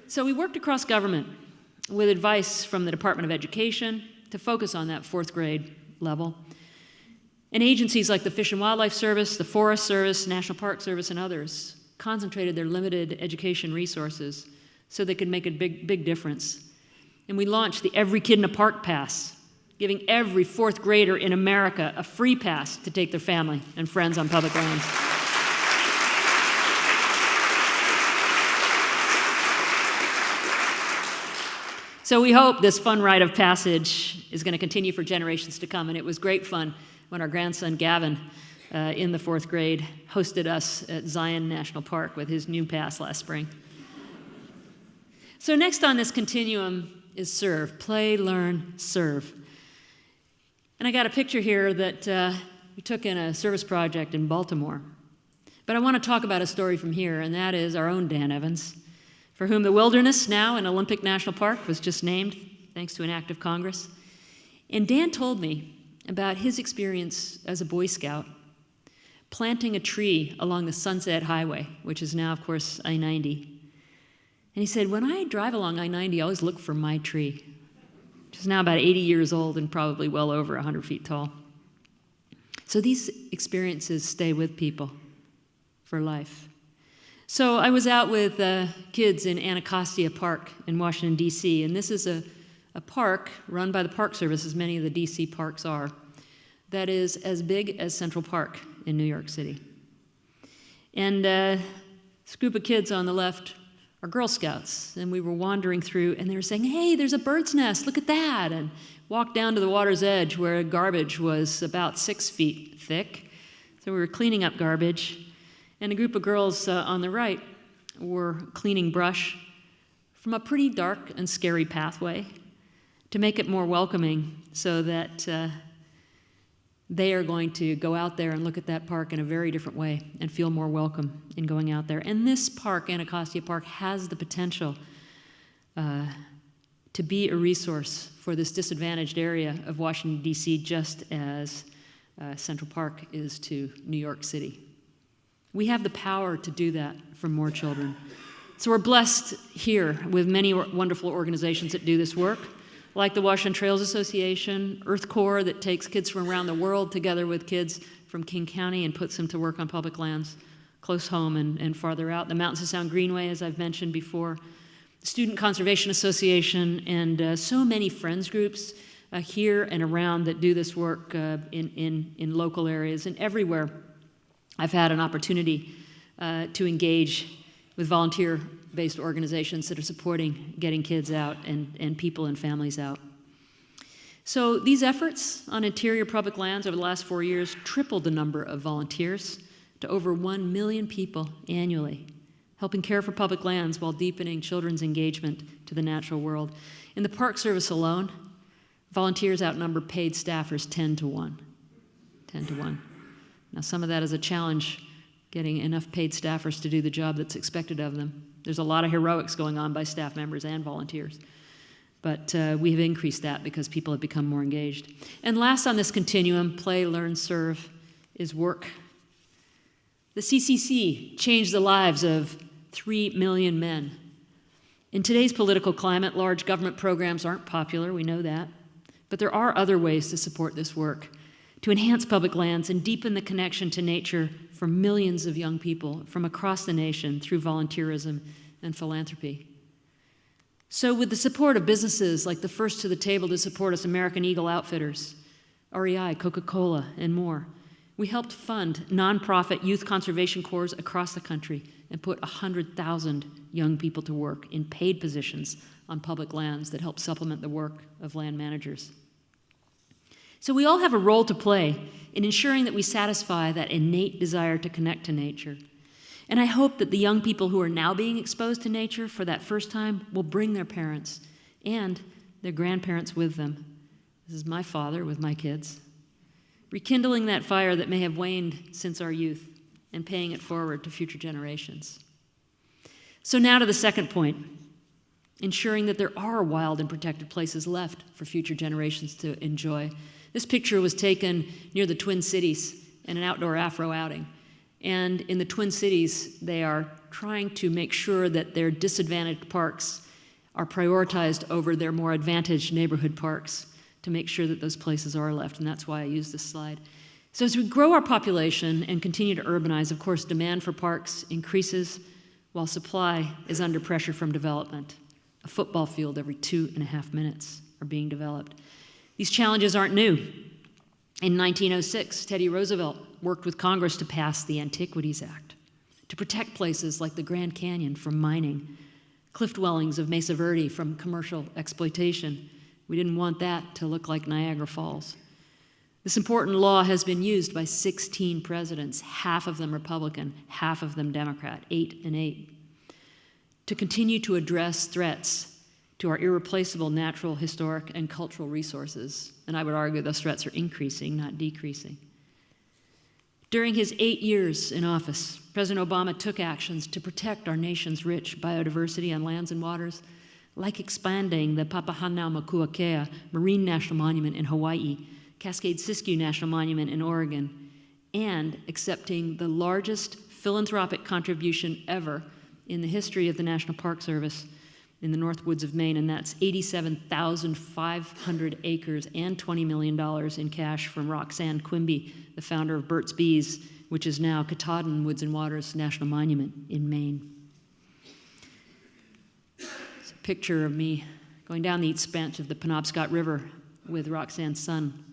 So we worked across government with advice from the Department of Education to focus on that fourth grade level. And agencies like the Fish and Wildlife Service, the Forest Service, National Park Service, and others concentrated their limited education resources so they could make a big difference. And we launched the Every Kid in a Park Pass, giving every fourth grader in America a free pass to take their family and friends on public lands. So we hope this fun rite of passage is going to continue for generations to come. And it was great fun when our grandson Gavin, in the fourth grade, hosted us at Zion National Park with his new pass last spring. So next on this continuum is serve. Play, learn, serve. And I got a picture here that we took in a service project in Baltimore. But I want to talk about a story from here, and that is our own Dan Evans, for whom the wilderness, now an Olympic National Park, was just named, thanks to an act of Congress. And Dan told me about his experience as a Boy Scout, planting a tree along the Sunset Highway, which is now, of course, I-90, And he said, when I drive along I-90, I always look for my tree, which is now about 80 years old and probably well over 100 feet tall. So these experiences stay with people for life. So I was out with kids in Anacostia Park in Washington, D.C., and this is a park run by the Park Service, as many of the D.C. parks are, that is as big as Central Park in New York City. And this group of kids on the left are Girl Scouts, and we were wandering through, and they were saying, hey, there's a bird's nest, look at that, and walked down to the water's edge where garbage was about 6 feet thick. So we were cleaning up garbage, and a group of girls on the right were cleaning brush from a pretty dark and scary pathway to make it more welcoming so that they are going to go out there and look at that park in a very different way and feel more welcome in going out there. And this park, Anacostia Park, has the potential to be a resource for this disadvantaged area of Washington, D.C., just as Central Park is to New York City. We have the power to do that for more children. So we're blessed here with many wonderful organizations that do this work, like the Washington Trails Association, Earth Corps, that takes kids from around the world together with kids from King County and puts them to work on public lands close home and farther out. The Mountains of Sound Greenway, as I've mentioned before, the Student Conservation Association, and so many friends groups here and around that do this work in local areas and everywhere. I've had an opportunity to engage with volunteer-based organizations that are supporting getting kids out and people and families out. So these efforts on interior public lands over the last 4 years tripled the number of volunteers to over 1 million people annually, helping care for public lands while deepening children's engagement to the natural world. In the Park Service alone, volunteers outnumber paid staffers 10 to 1. 10 to 1. Now, some of that is a challenge, getting enough paid staffers to do the job that's expected of them. There's a lot of heroics going on by staff members and volunteers. But we have increased that because people have become more engaged. And last on this continuum, play, learn, serve, is work. The CCC changed the lives of 3 million men. In today's political climate, large government programs aren't popular, we know that. But there are other ways to support this work, to enhance public lands and deepen the connection to nature for millions of young people from across the nation through volunteerism and philanthropy. So with the support of businesses like the first to the table to support us, American Eagle Outfitters, REI, Coca-Cola, and more, we helped fund nonprofit youth conservation corps across the country and put 100,000 young people to work in paid positions on public lands that help supplement the work of land managers. So we all have a role to play in ensuring that we satisfy that innate desire to connect to nature. And I hope that the young people who are now being exposed to nature for that first time will bring their parents and their grandparents with them. This is my father with my kids. Rekindling that fire that may have waned since our youth and paying it forward to future generations. So now to the second point, ensuring that there are wild and protected places left for future generations to enjoy. This picture was taken near the Twin Cities in an outdoor Afro outing. And in the Twin Cities, they are trying to make sure that their disadvantaged parks are prioritized over their more advantaged neighborhood parks to make sure that those places are left, and that's why I use this slide. So as we grow our population and continue to urbanize, of course, demand for parks increases while supply is under pressure from development. A football field every 2.5 minutes are being developed. These challenges aren't new. In 1906, Teddy Roosevelt worked with Congress to pass the Antiquities Act to protect places like the Grand Canyon from mining, cliff dwellings of Mesa Verde from commercial exploitation. We didn't want that to look like Niagara Falls. This important law has been used by 16 presidents, half of them Republican, half of them Democrat, 8 and 8, to continue to address threats to our irreplaceable natural, historic, and cultural resources. And I would argue those threats are increasing, not decreasing. During his 8 years in office, President Obama took actions to protect our nation's rich biodiversity on lands and waters, like expanding the Papahanaumokuakea Marine National Monument in Hawaii, Cascade Siskiyou National Monument in Oregon, and accepting the largest philanthropic contribution ever in the history of the National Park Service in the North Woods of Maine, and that's 87,500 acres and $20 million in cash from Roxanne Quimby, the founder of Burt's Bees, which is now Katahdin Woods and Waters National Monument in Maine. It's a picture of me going down the east branch of the Penobscot River with Roxanne's son,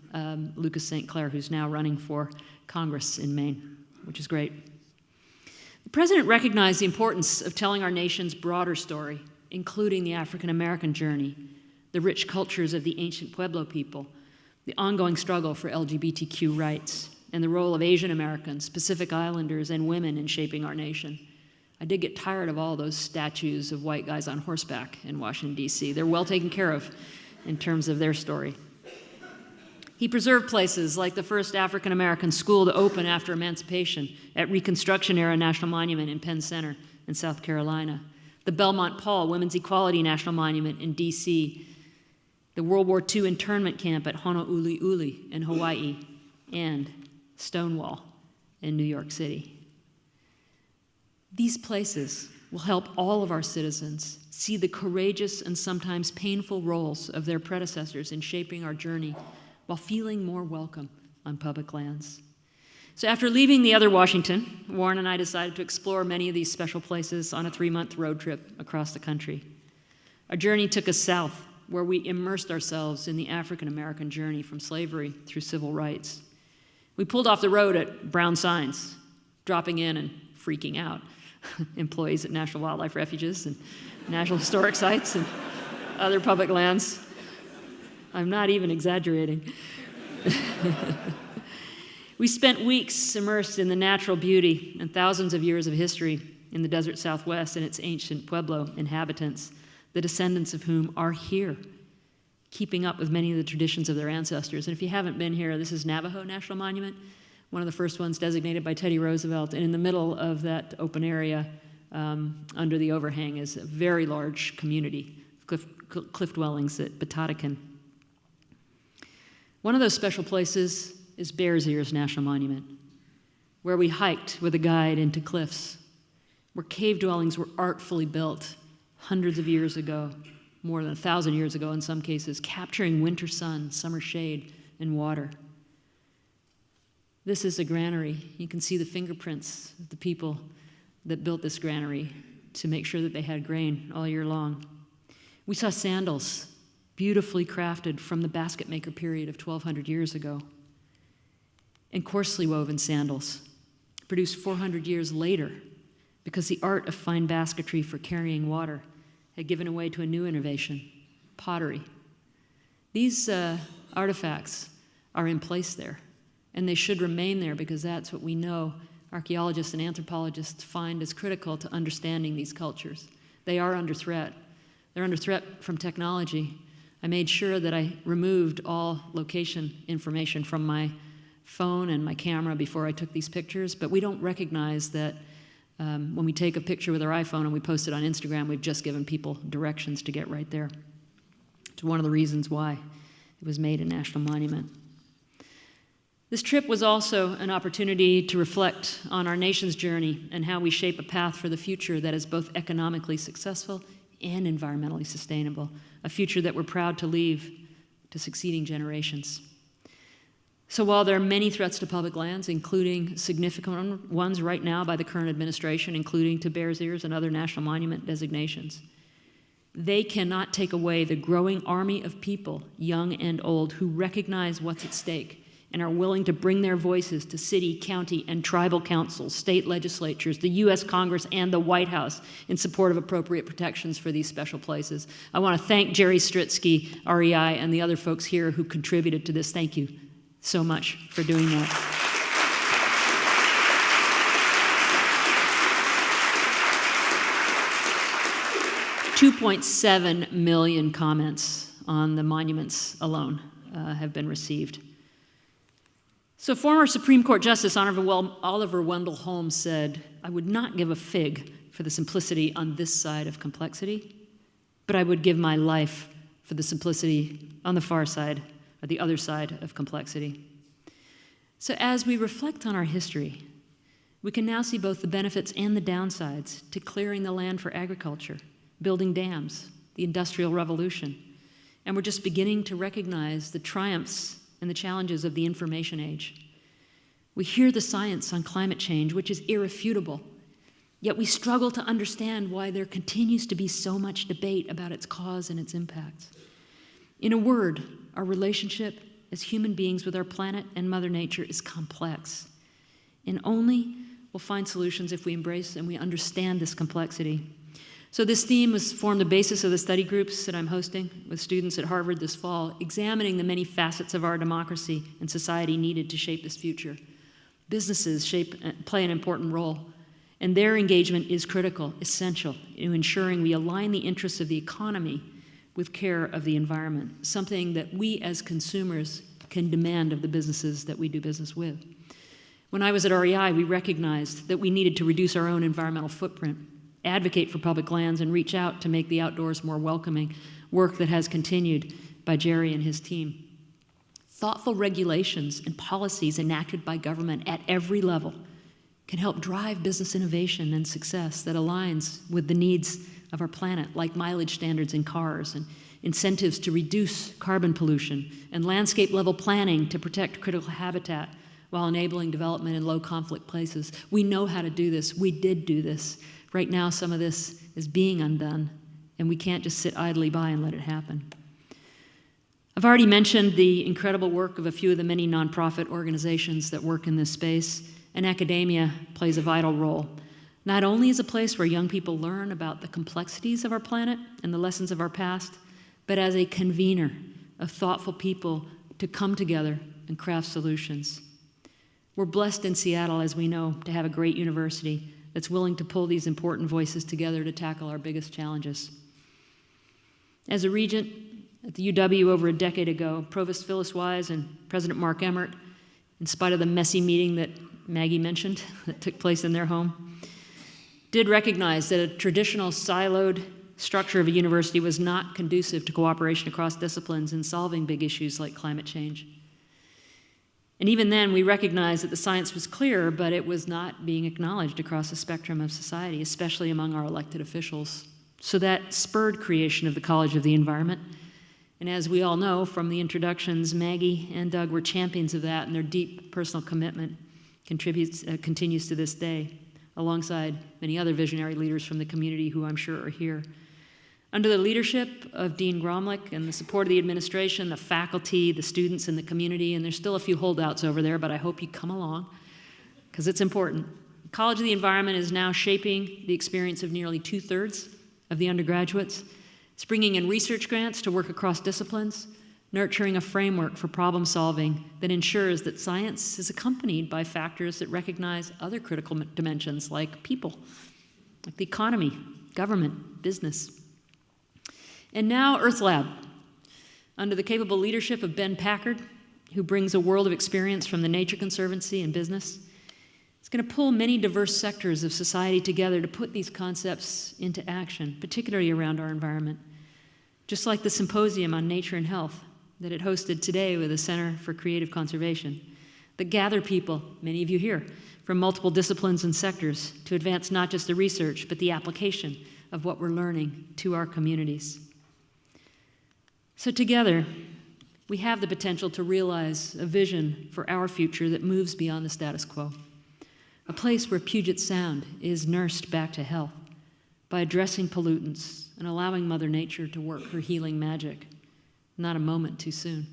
Lucas St. Clair, who's now running for Congress in Maine, which is great. The president recognized the importance of telling our nation's broader story, including the African American journey, the rich cultures of the ancient Pueblo people, the ongoing struggle for LGBTQ rights, and the role of Asian Americans, Pacific Islanders, and women in shaping our nation. I did get tired of all those statues of white guys on horseback in Washington, D.C. They're well taken care of in terms of their story. He preserved places like the first African American school to open after emancipation at Reconstruction-era National Monument in Penn Center in South Carolina, the Belmont Paul Women's Equality National Monument in D.C., the World War II internment camp at Honouliuli in Hawaii, and Stonewall in New York City. These places will help all of our citizens see the courageous and sometimes painful roles of their predecessors in shaping our journey while feeling more welcome on public lands. So after leaving the other Washington, Warren and I decided to explore many of these special places on a 3-month road trip across the country. Our journey took us south, where we immersed ourselves in the African American journey from slavery through civil rights. We pulled off the road at brown signs, dropping in and freaking out employees at National Wildlife Refuges and National Historic Sites and other public lands. I'm not even exaggerating. We spent weeks immersed in the natural beauty and thousands of years of history in the desert Southwest and its ancient Pueblo inhabitants, the descendants of whom are here, keeping up with many of the traditions of their ancestors. And if you haven't been here, this is Navajo National Monument, one of the first ones designated by Teddy Roosevelt. And in the middle of that open area, under the overhang, is a very large community, cliff dwellings at Batatacan. One of those special places is Bears Ears National Monument, where we hiked with a guide into cliffs, where cave dwellings were artfully built hundreds of years ago, more than 1,000 years ago in some cases, capturing winter sun, summer shade, and water. This is a granary. You can see the fingerprints of the people that built this granary to make sure that they had grain all year long. We saw sandals, beautifully crafted from the basket maker period of 1,200 years ago, and coarsely woven sandals, produced 400 years later, because the art of fine basketry for carrying water had given way to a new innovation, pottery. These artifacts are in place there, and they should remain there because that's what we know archaeologists and anthropologists find as critical to understanding these cultures. They are under threat. They're under threat from technology. I made sure that I removed all location information from my phone and my camera before I took these pictures, but we don't recognize that when we take a picture with our iPhone and we post it on Instagram, we've just given people directions to get right there. It's one of the reasons why it was made a national monument. This trip was also an opportunity to reflect on our nation's journey and how we shape a path for the future that is both economically successful and environmentally sustainable, a future that we're proud to leave to succeeding generations. So while there are many threats to public lands, including significant ones right now by the current administration, including to Bears Ears and other national monument designations, they cannot take away the growing army of people, young and old, who recognize what's at stake and are willing to bring their voices to city, county, and tribal councils, state legislatures, the U.S. Congress, and the White House in support of appropriate protections for these special places. I want to thank Jerry Stritsky, REI, and the other folks here who contributed to this. Thank you so much for doing that. $2.7 million comments on the monuments alone have been received. So former Supreme Court Justice Honorable Oliver Wendell Holmes said, "I would not give a fig for the simplicity on this side of complexity, but I would give my life for the simplicity on the far side, or the other side of complexity." So as we reflect on our history, We can now see both the benefits and the downsides to clearing the land for agriculture, building dams, the Industrial Revolution, and we're just beginning to recognize the triumphs and the challenges of the information age. We hear the science on climate change, which is irrefutable, yet we struggle to understand why there continues to be so much debate about its cause and its impacts. In a word, our relationship as human beings with our planet and Mother Nature is complex, and only we'll find solutions if we embrace and we understand this complexity. So this theme has formed the basis of the study groups that I'm hosting with students at Harvard this fall, examining the many facets of our democracy and society needed to shape this future. Businesses play an important role, and their engagement is critical, essential, in ensuring we align the interests of the economy with care of the environment, something that we as consumers can demand of the businesses that we do business with. When I was at REI, we recognized that we needed to reduce our own environmental footprint, advocate for public lands, and reach out to make the outdoors more welcoming, work that has continued by Jerry and his team. Thoughtful regulations and policies enacted by government at every level can help drive business innovation and success that aligns with the needs of our planet, like mileage standards in cars and incentives to reduce carbon pollution and landscape-level planning to protect critical habitat while enabling development in low-conflict places. We know how to do this. We did do this. Right now, some of this is being undone, and we can't just sit idly by and let it happen. I've already mentioned the incredible work of a few of the many nonprofit organizations that work in this space, and academia plays a vital role, not only as a place where young people learn about the complexities of our planet and the lessons of our past, but as a convener of thoughtful people to come together and craft solutions. We're blessed in Seattle, as we know, to have a great university that's willing to pull these important voices together to tackle our biggest challenges. As a regent at the UW over a decade ago, Provost Phyllis Wise and President Mark Emmert, in spite of the messy meeting that Maggie mentioned that took place in their home, did recognize that a traditional siloed structure of a university was not conducive to cooperation across disciplines in solving big issues like climate change. And even then, we recognized that the science was clear, but it was not being acknowledged across the spectrum of society, especially among our elected officials. So that spurred creation of the College of the Environment. And as we all know from the introductions, Maggie and Doug were champions of that, and their deep personal commitment continues to this day, alongside many other visionary leaders from the community who I'm sure are here. Under the leadership of Dean Gromlich and the support of the administration, the faculty, the students, and the community, and there's still a few holdouts over there, but I hope you come along, because it's important. The College of the Environment is now shaping the experience of nearly 2/3 of the undergraduates. It's bringing in research grants to work across disciplines, nurturing a framework for problem solving that ensures that science is accompanied by factors that recognize other critical dimensions like people, like the economy, government, business. And now Earth Lab, under the capable leadership of Ben Packard, who brings a world of experience from the Nature Conservancy and business. It's going to pull many diverse sectors of society together to put these concepts into action, particularly around our environment. Just like the symposium on nature and health that it hosted today with the Center for Creative Conservation, that gather people, many of you here, from multiple disciplines and sectors to advance not just the research, but the application of what we're learning to our communities. So together, we have the potential to realize a vision for our future that moves beyond the status quo. A place where Puget Sound is nursed back to health by addressing pollutants and allowing Mother Nature to work her healing magic, not a moment too soon.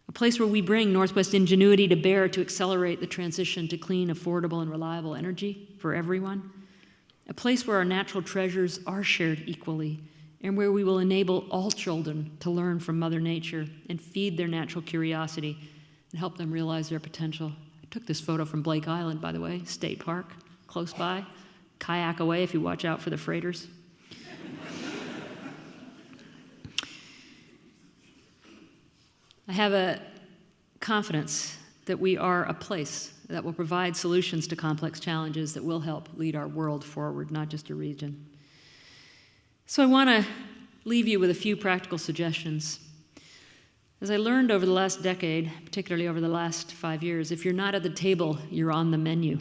A place where we bring Northwest ingenuity to bear to accelerate the transition to clean, affordable, and reliable energy for everyone. A place where our natural treasures are shared equally, and where we will enable all children to learn from Mother Nature and feed their natural curiosity and help them realize their potential. I took this photo from Blake Island, by the way, State Park, close by. Kayak away if you watch out for the freighters. I have a confidence that we are a place that will provide solutions to complex challenges that will help lead our world forward, not just a region. So I want to leave you with a few practical suggestions. As I learned over the last decade, particularly over the last 5 years, if you're not at the table, you're on the menu.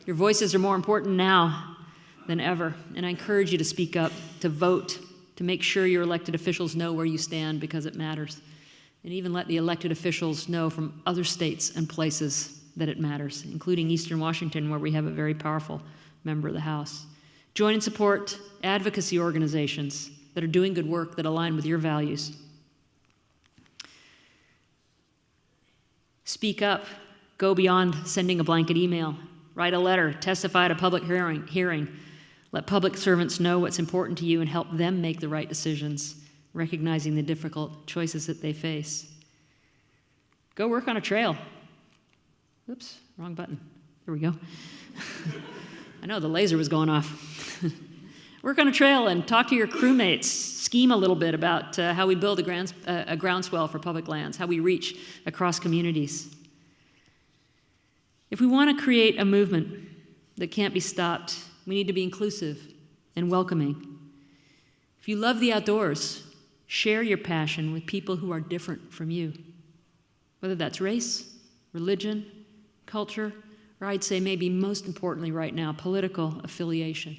Your voices are more important now than ever, and I encourage you to speak up, to vote, to make sure your elected officials know where you stand because it matters, and even let the elected officials know from other states and places that it matters, including Eastern Washington, where we have a very powerful member of the House. Join and support advocacy organizations that are doing good work that align with your values. Speak up. Go beyond sending a blanket email. Write a letter. Testify at a public hearing. Let public servants know what's important to you and help them make the right decisions, recognizing the difficult choices that they face. Go work on a trail. Oops, wrong button. Here we go. I know, the laser was going off. Work on a trail and talk to your crewmates. Scheme a little bit about how we build a groundswell for public lands, how we reach across communities. If we want to create a movement that can't be stopped, we need to be inclusive and welcoming. If you love the outdoors, share your passion with people who are different from you, whether that's race, religion, culture, or I'd say maybe most importantly right now, political affiliation.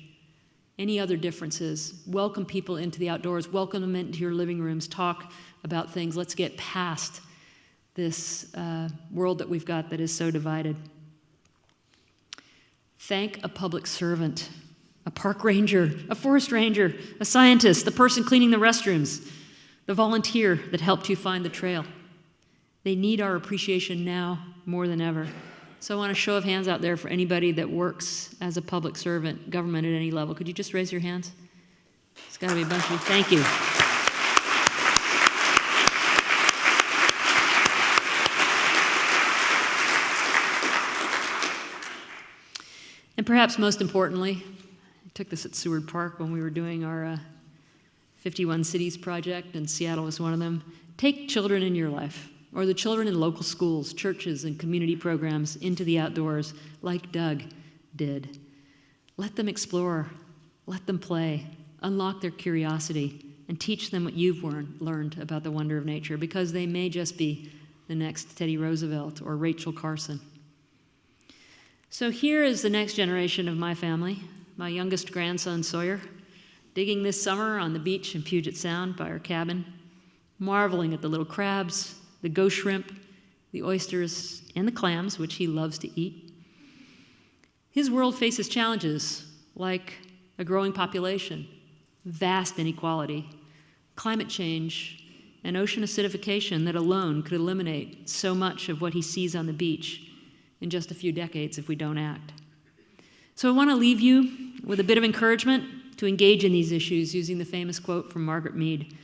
Any other differences, welcome people into the outdoors, welcome them into your living rooms, talk about things. Let's get past this world that we've got that is so divided. Thank a public servant, a park ranger, a forest ranger, a scientist, the person cleaning the restrooms, the volunteer that helped you find the trail. They need our appreciation now more than ever. So I want a show of hands out there for anybody that works as a public servant, government at any level. Could you just raise your hands? It's got to be a bunch of you. Thank you. And perhaps most importantly, I took this at Seward Park when we were doing our 51 Cities project, and Seattle was one of them. Take children in your life, or the children in local schools, churches, and community programs into the outdoors like Doug did. Let them explore, let them play, unlock their curiosity, and teach them what you've learned about the wonder of nature, because they may just be the next Teddy Roosevelt or Rachel Carson. So here is the next generation of my family, my youngest grandson, Sawyer, digging this summer on the beach in Puget Sound by our cabin, marveling at the little crabs, the ghost shrimp, the oysters, and the clams, which he loves to eat. His world faces challenges like a growing population, vast inequality, climate change, and ocean acidification that alone could eliminate so much of what he sees on the beach in just a few decades if we don't act. So I want to leave you with a bit of encouragement to engage in these issues using the famous quote from Margaret Mead.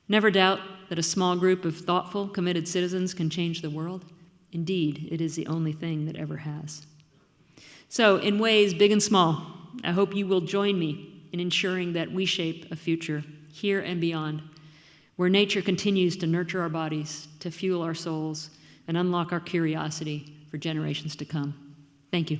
Never doubt that a small group of thoughtful, committed citizens can change the world. Indeed, it is the only thing that ever has. So in ways big and small, I hope you will join me in ensuring that we shape a future here and beyond, where nature continues to nurture our bodies, to fuel our souls, and unlock our curiosity for generations to come. Thank you.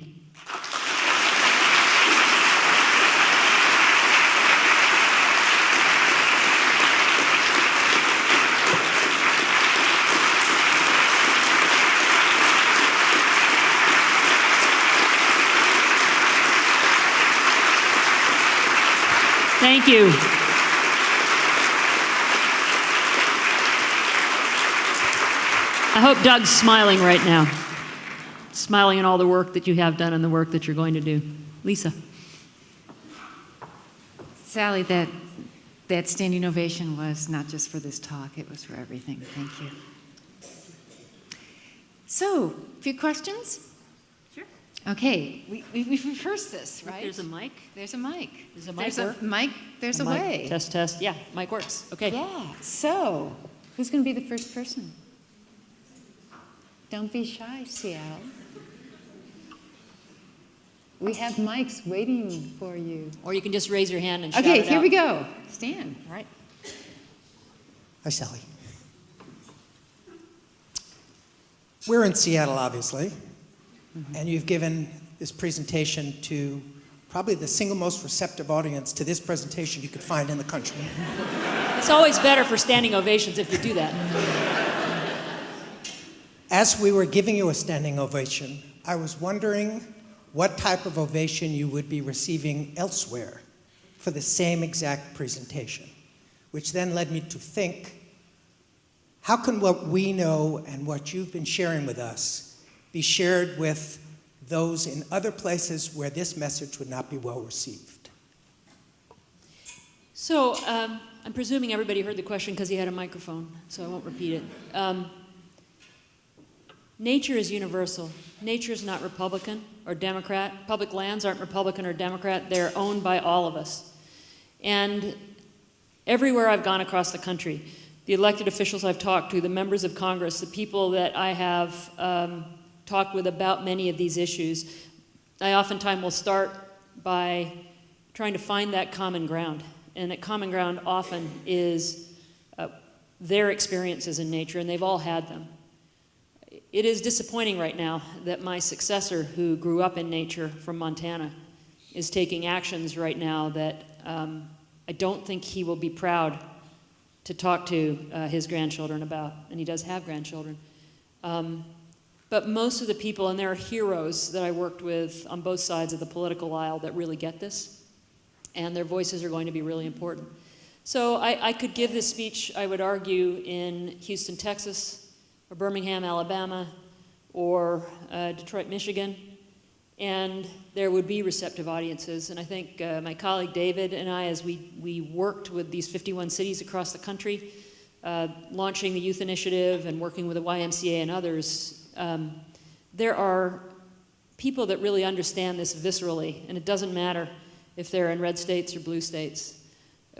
Thank you. I hope Doug's smiling right now. Smiling at all the work that you have done and the work that you're going to do. Lisa. Sally, that standing ovation was not just for this talk, it was for everything. Thank you. So, a few questions? Sure. Okay, we've rehearsed this, right? There's a mic. There's a mic. There's a mic. There's a mic. There's a way. Test, test. Yeah, mic works. Okay. Yeah, so who's going to be the first person? Don't be shy, Seattle. We have mics waiting for you. Or you can just raise your hand and shout it Okay, out. here we go. Stand. All right. Hi, Sally. We're in Seattle, obviously, and you've given this presentation to probably the single most receptive audience to this presentation you could find in the country. It's always better for standing ovations if you do that. As we were giving you a standing ovation, I was wondering what type of ovation you would be receiving elsewhere for the same exact presentation, which then led me to think, how can what we know and what you've been sharing with us be shared with those in other places where this message would not be well received? So I'm presuming everybody heard the question because he had a microphone, so I won't repeat it. Nature is universal. Nature is not Republican or Democrat. Public lands aren't Republican or Democrat. They're owned by all of us. And everywhere I've gone across the country, the elected officials I've talked to, the members of Congress, the people that I have talked with about many of these issues, I oftentimes will start by trying to find that common ground. And that common ground often is their experiences in nature, and they've all had them. It is disappointing right now that my successor, who grew up in nature from Montana, is taking actions right now that I don't think he will be proud to talk to his grandchildren about, and he does have grandchildren. But most of the people, and there are heroes that I worked with on both sides of the political aisle that really get this, and their voices are going to be really important. So I could give this speech, I would argue, in Houston, Texas, or Birmingham, Alabama, or Detroit, Michigan, and there would be receptive audiences. And I think my colleague David and I, as we worked with these 51 cities across the country, launching the Youth Initiative and working with the YMCA and others, there are people that really understand this viscerally, and it doesn't matter if they're in red states or blue states.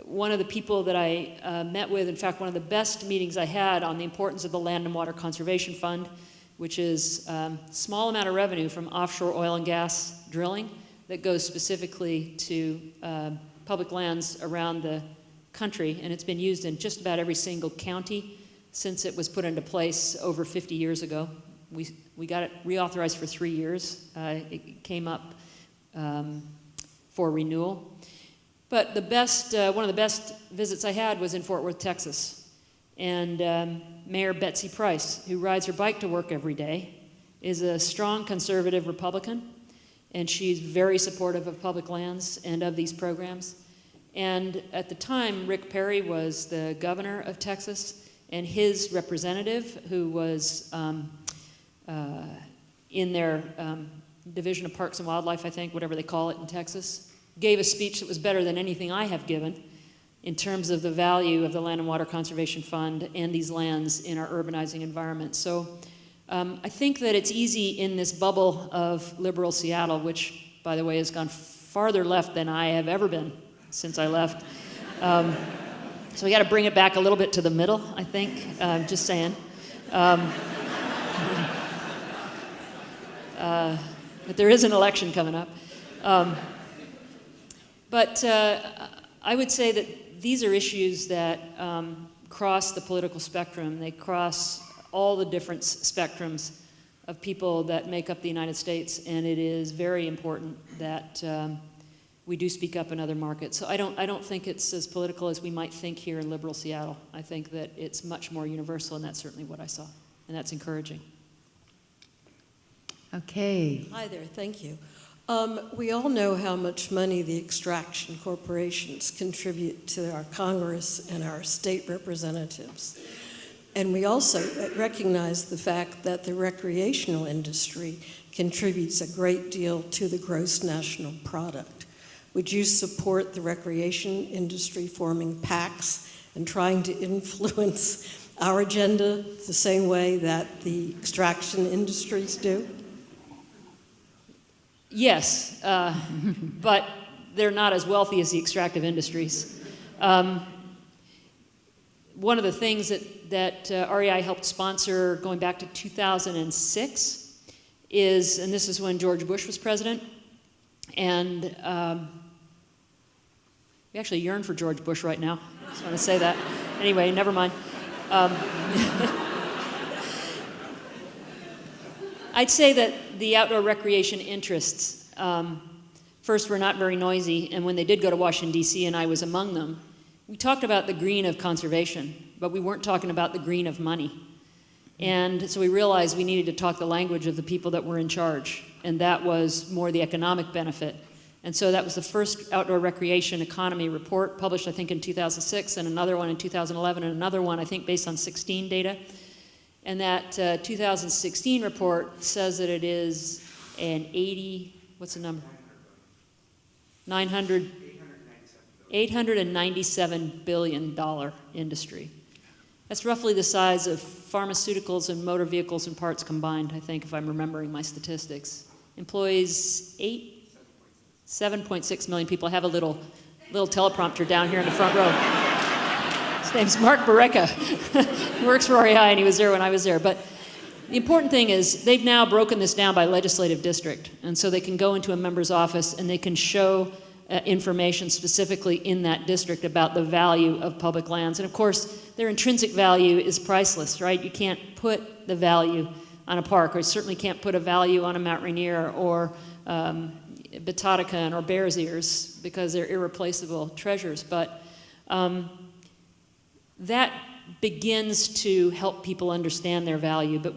One of the people that I met with, in fact, one of the best meetings I had on the importance of the Land and Water Conservation Fund, which is a small amount of revenue from offshore oil and gas drilling that goes specifically to public lands around the country, and it's been used in just about every single county since it was put into place over 50 years ago. We got it reauthorized for 3 years. It came up for renewal. But the best, one of the best visits I had was in Fort Worth, Texas. And Mayor Betsy Price, who rides her bike to work every day, is a strong conservative Republican, and she's very supportive of public lands and of these programs. And at the time, Rick Perry was the governor of Texas, and his representative, who was in their Division of Parks and Wildlife, I think, whatever they call it in Texas, gave a speech that was better than anything I have given in terms of the value of the Land and Water Conservation Fund and these lands in our urbanizing environment. So I think that it's easy in this bubble of liberal Seattle, which, by the way, has gone farther left than I have ever been since I left. So we got to bring it back a little bit to the middle, I think, just saying. But there is an election coming up. But I would say that these are issues that cross the political spectrum. They cross all the different spectrums of people that make up the United States, and it is very important that we do speak up in other markets. So I don't think it's as political as we might think here in liberal Seattle. I think that it's much more universal, and that's certainly what I saw, and that's encouraging. Okay. Hi there, thank you. We all know how much money the extraction corporations contribute to our Congress and our state representatives. And we also recognize the fact that the recreational industry contributes a great deal to the gross national product. Would you support the recreation industry forming PACs and trying to influence our agenda the same way that the extraction industries do? Yes, but they're not as wealthy as the extractive industries. One of the things that REI helped sponsor going back to 2006 is, and this is when George Bush was president, and we actually yearn for George Bush right now. I just want to say that. Anyway, never mind. I'd say that the outdoor recreation interests, first, were not very noisy, and when they did go to Washington, D.C., and I was among them, we talked about the green of conservation, but we weren't talking about the green of money. And so we realized we needed to talk the language of the people that were in charge, and that was more the economic benefit. And so that was the first outdoor recreation economy report, published I think in 2006, and another one in 2011, and another one I think based on 16 data. And that 2016 report says that it is an 80, what's the number? 897 billion dollar industry. That's roughly the size of pharmaceuticals and motor vehicles and parts combined, I think, if I'm remembering my statistics. Employs 7.6 million people. I have a little teleprompter down here in the front row. His name's Mark Barreca. He works for REI, and he was there when I was there. But the important thing is they've now broken this down by legislative district. And so they can go into a member's office and they can show information specifically in that district about the value of public lands. And of course, their intrinsic value is priceless, right? You can't put the value on a park, or you certainly can't put a value on a Mount Rainier or Betatacan or Bears Ears, because they're irreplaceable treasures. But that begins to help people understand their value. But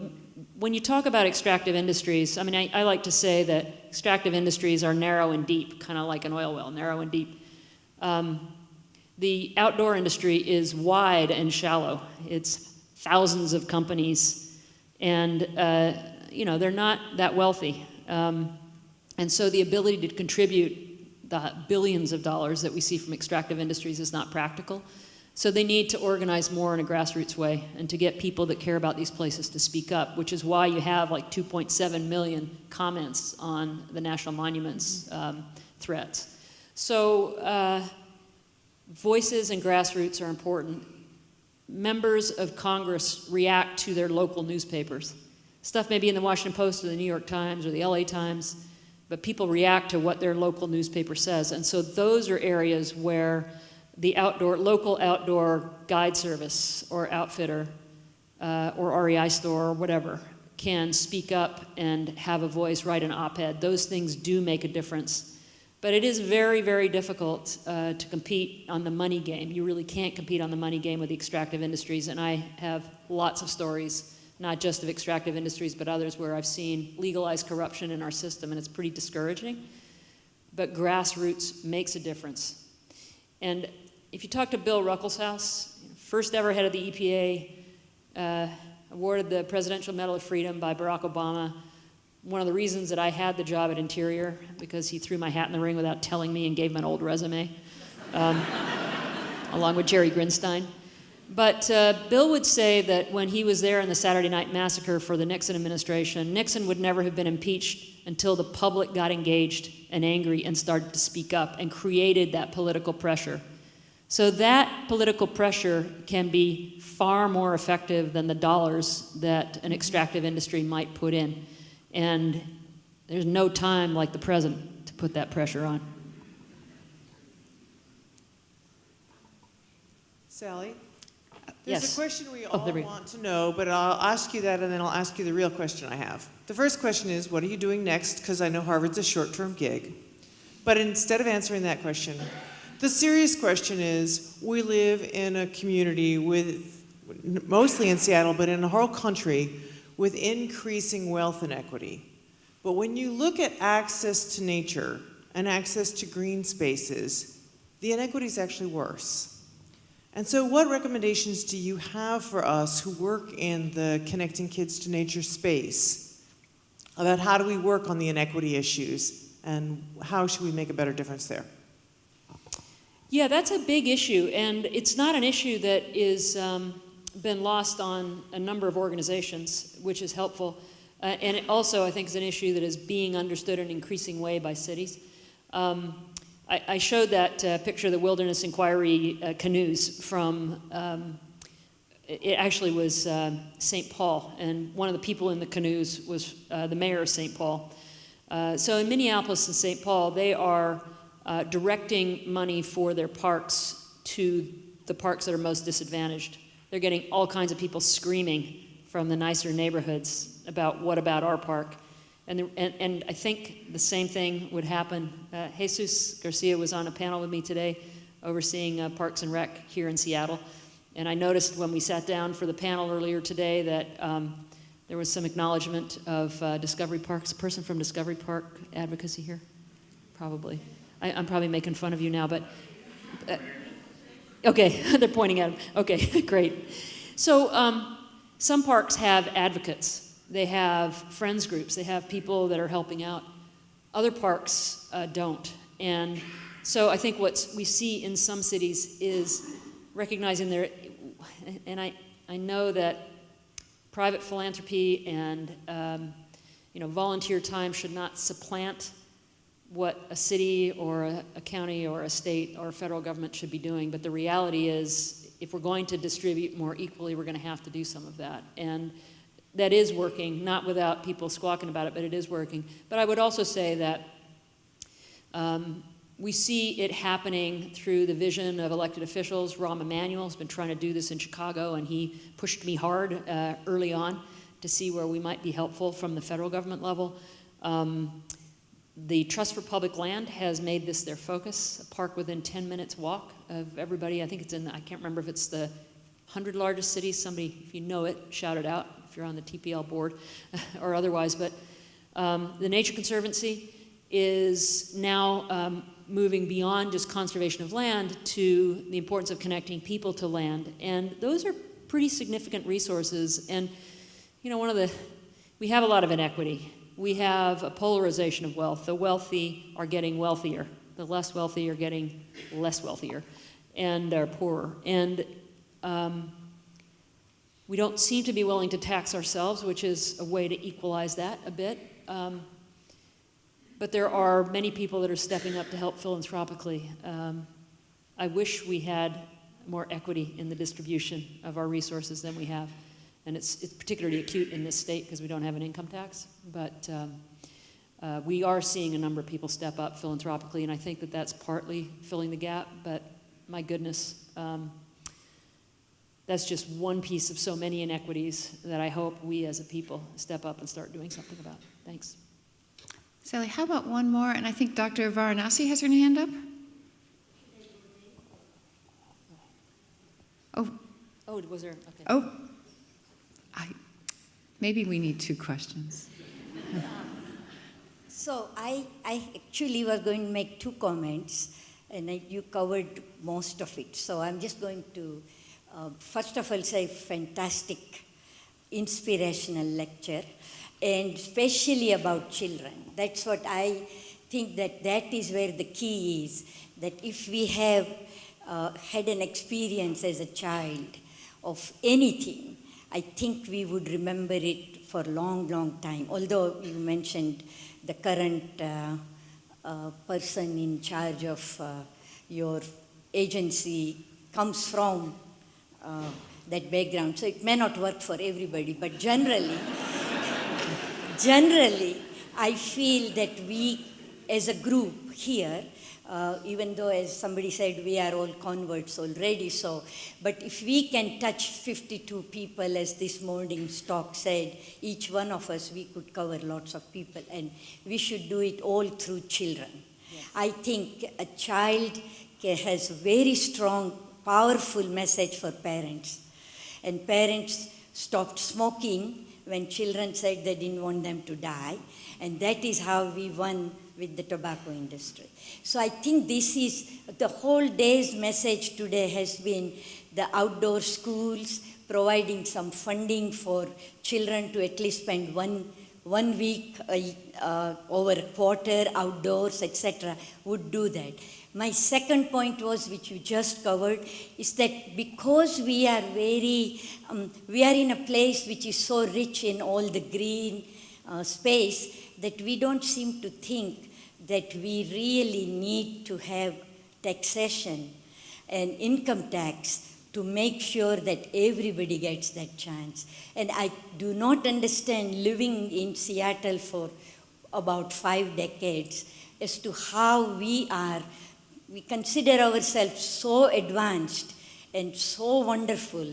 when you talk about extractive industries, I mean, I like to say that extractive industries are narrow and deep, kind of like an oil well, narrow and deep. The outdoor industry is wide and shallow. It's thousands of companies, and they're not that wealthy. And so the ability to contribute the billions of dollars that we see from extractive industries is not practical. So they need to organize more in a grassroots way and to get people that care about these places to speak up, which is why you have like 2.7 million comments on the National Monuments threats. So voices and grassroots are important. Members of Congress react to their local newspapers. Stuff may be in the Washington Post or the New York Times or the LA Times, but people react to what their local newspaper says. And so those are areas where the local outdoor guide service or outfitter or REI store or whatever can speak up and have a voice, write an op-ed. Those things do make a difference. But it is very, very difficult to compete on the money game. You really can't compete on the money game with the extractive industries. And I have lots of stories, not just of extractive industries, but others where I've seen legalized corruption in our system, and it's pretty discouraging. But grassroots makes a difference. And if you talk to Bill Ruckelshaus, first ever head of the EPA, awarded the Presidential Medal of Freedom by Barack Obama. One of the reasons that I had the job at Interior, because he threw my hat in the ring without telling me and gave him an old resume, along with Jerry Grinstein. But Bill would say that when he was there in the Saturday Night Massacre for the Nixon administration, Nixon would never have been impeached until the public got engaged and angry and started to speak up and created that political pressure. So that political pressure can be far more effective than the dollars that an extractive industry might put in. And there's no time like the present to put that pressure on. Sally? There's Yes. a question we all there we want to know, but I'll ask you that and then I'll ask you the real question I have. The first question is, what are you doing next? Because I know Harvard's a short-term gig. But instead of answering that question, the serious question is, we live in a community with, mostly in Seattle, but in the whole country, with increasing wealth inequity. But when you look at access to nature and access to green spaces, the inequity is actually worse. And so what recommendations do you have for us who work in the Connecting Kids to Nature space about how do we work on the inequity issues and how should we make a better difference there? Yeah, that's a big issue, and it's not an issue that is been lost on a number of organizations, which is helpful. And it also, I think, is an issue that is being understood in an increasing way by cities. I showed that picture of the Wilderness Inquiry canoes from, it actually was St. Paul, and one of the people in the canoes was the mayor of St. Paul. So in Minneapolis and St. Paul, they are directing money for their parks to the parks that are most disadvantaged. They're getting all kinds of people screaming from the nicer neighborhoods about what about our park. And I think the same thing would happen. Jesus Garcia was on a panel with me today overseeing Parks and Rec here in Seattle. And I noticed when we sat down for the panel earlier today that there was some acknowledgement of Discovery Park. Is a person from Discovery Park advocacy here? Probably. I'm probably making fun of you now, but okay, they're pointing at him. Okay, great. So some parks have advocates. They have friends groups. They have people that are helping out. Other parks don't. And so I think what we see in some cities is recognizing there, and I know that private philanthropy and volunteer time should not supplant what a city or a county or a state or a federal government should be doing. But the reality is, if we're going to distribute more equally, we're going to have to do some of that. And that is working, not without people squawking about it, but it is working. But I would also say that we see it happening through the vision of elected officials. Rahm Emanuel has been trying to do this in Chicago, and he pushed me hard early on to see where we might be helpful from the federal government level. The Trust for Public Land has made this their focus, a park within 10 minutes walk of everybody. I think it's I can't remember if it's the 100 largest cities. Somebody, if you know it, shout it out if you're on the TPL board or otherwise. But the Nature Conservancy is now moving beyond just conservation of land to the importance of connecting people to land. And those are pretty significant resources. And, we have a lot of inequity. We have a polarization of wealth. The wealthy are getting wealthier. The less wealthy are getting less wealthier and are poorer. And we don't seem to be willing to tax ourselves, which is a way to equalize that a bit. But there are many people that are stepping up to help philanthropically. I wish we had more equity in the distribution of our resources than we have. And it's particularly acute in this state because we don't have an income tax. But we are seeing a number of people step up philanthropically, and I think that that's partly filling the gap. But my goodness, that's just one piece of so many inequities that I hope we as a people step up and start doing something about. Thanks. Sally, how about one more? And I think Dr. Varanasi has her hand up. Oh, was there? Okay. Oh, maybe we need two questions. So I actually was going to make two comments, and you covered most of it. So I'm just going to, first of all, say fantastic, inspirational lecture, and especially about children. That's what I think that is where the key is, that if we have had an experience as a child of anything, I think we would remember it for a long, long time. Although you mentioned the current person in charge of your agency comes from that background, so it may not work for everybody, but generally, I feel that we as a group here, even though, as somebody said, we are all converts already, but if we can touch 52 people, as this morning's talk said, each one of us, we could cover lots of people, and we should do it all through children. Yes. I think a child has a very strong, powerful message for parents, and parents stopped smoking when children said they didn't want them to die, and that is how we won with the tobacco industry. So I think this is, the whole day's message today has been the outdoor schools, providing some funding for children to at least spend one week over a quarter outdoors, etc., would do that. My second point was, which you just covered, is that because we are we are in a place which is so rich in all the green space, that we don't seem to think that we really need to have taxation and income tax to make sure that everybody gets that chance. And I do not understand, living in Seattle for about 5 decades, as to how we consider ourselves so advanced and so wonderful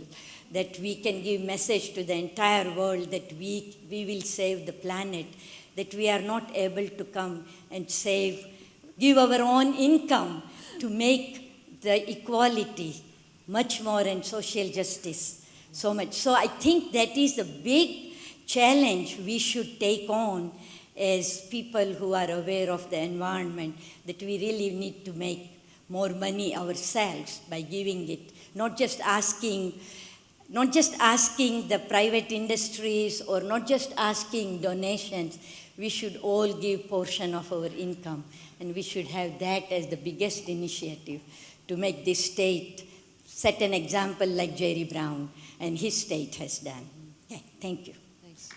that we can give message to the entire world that we will save the planet, that we are not able to come and give our own income to make the equality much more in social justice, so much. So I think that is the big challenge we should take on as people who are aware of the environment, that we really need to make more money ourselves by giving it, not just asking the private industries or not just asking donations. We should all give portion of our income, and we should have that as the biggest initiative to make this state set an example like Jerry Brown and his state has done. Okay, thank you. Thanks.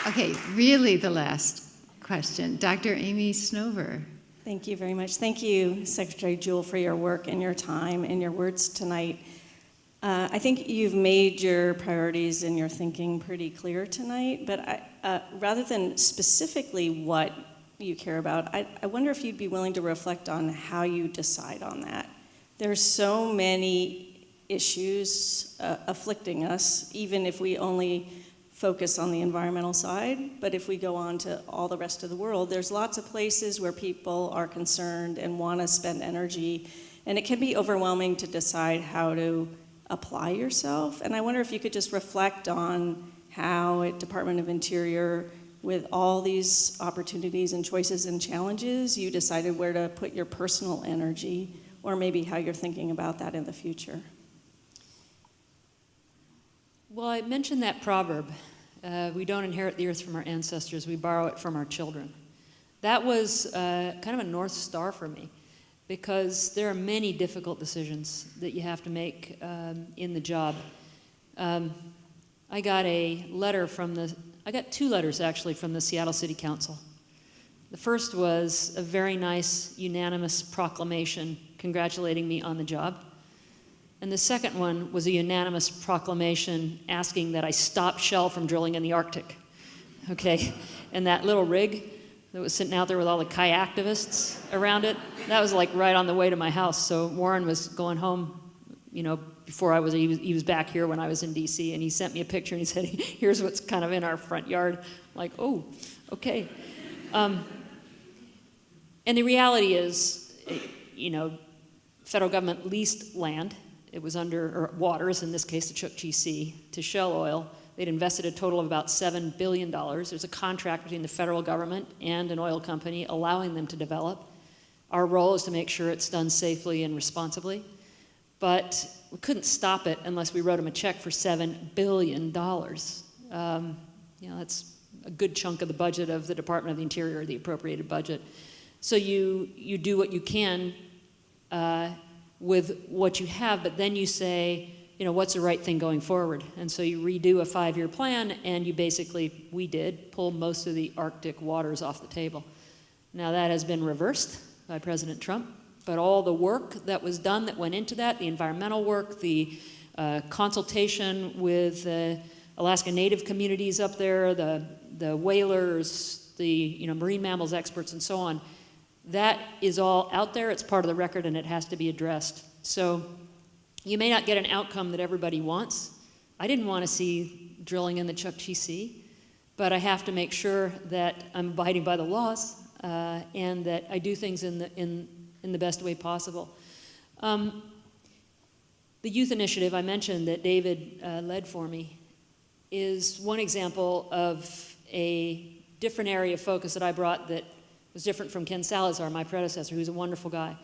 Okay, really the last question. Dr. Amy Snover. Thank you very much. Thank you, Secretary Jewell, for your work and your time and your words tonight. I think you've made your priorities and your thinking pretty clear tonight, but rather than specifically what you care about, I wonder if you'd be willing to reflect on how you decide on that. There's so many issues afflicting us, even if we only focus on the environmental side, but if we go on to all the rest of the world, there's lots of places where people are concerned and want to spend energy, and it can be overwhelming to decide how to apply yourself. And I wonder if you could just reflect on how at Department of Interior, with all these opportunities and choices and challenges, you decided where to put your personal energy, or maybe how you're thinking about that in the future. Well, I mentioned that proverb, we don't inherit the earth from our ancestors, we borrow it from our children. That was kind of a North Star for me, because there are many difficult decisions that you have to make in the job. I got I got two letters actually from the Seattle City Council. The first was a very nice unanimous proclamation congratulating me on the job. And the second one was a unanimous proclamation asking that I stop Shell from drilling in the Arctic. Okay, and that little rig that was sitting out there with all the kayaktivists around it, that was like right on the way to my house. So Warren was going home, you know, before he was back here when I was in DC, and he sent me a picture and he said, here's what's kind of in our front yard. I'm like, oh, okay. And the reality is, you know, federal government leased land. It was or waters, in this case the Chukchi Sea, to Shell Oil. They'd invested a total of about $7 billion. There's a contract between the federal government and an oil company allowing them to develop. Our role is to make sure it's done safely and responsibly. But we couldn't stop it unless we wrote them a check for $7 billion. You know, that's a good chunk of the budget of the Department of the Interior, the appropriated budget. So you do what you can with what you have, but then you say, you know, what's the right thing going forward? And so you redo a 5-year plan, and you basically, pull most of the Arctic waters off the table. Now that has been reversed by President Trump, but all the work that was done that went into that, the environmental work, the consultation with Alaska Native communities up there, the whalers, the marine mammals experts and so on, that is all out there. It's part of the record, and it has to be addressed. So you may not get an outcome that everybody wants. I didn't want to see drilling in the Chukchi Sea, but I have to make sure that I'm abiding by the laws and that I do things in the best way possible. The youth initiative I mentioned that David led for me is one example of a different area of focus that I brought that was different from Ken Salazar, my predecessor, who's a wonderful guy.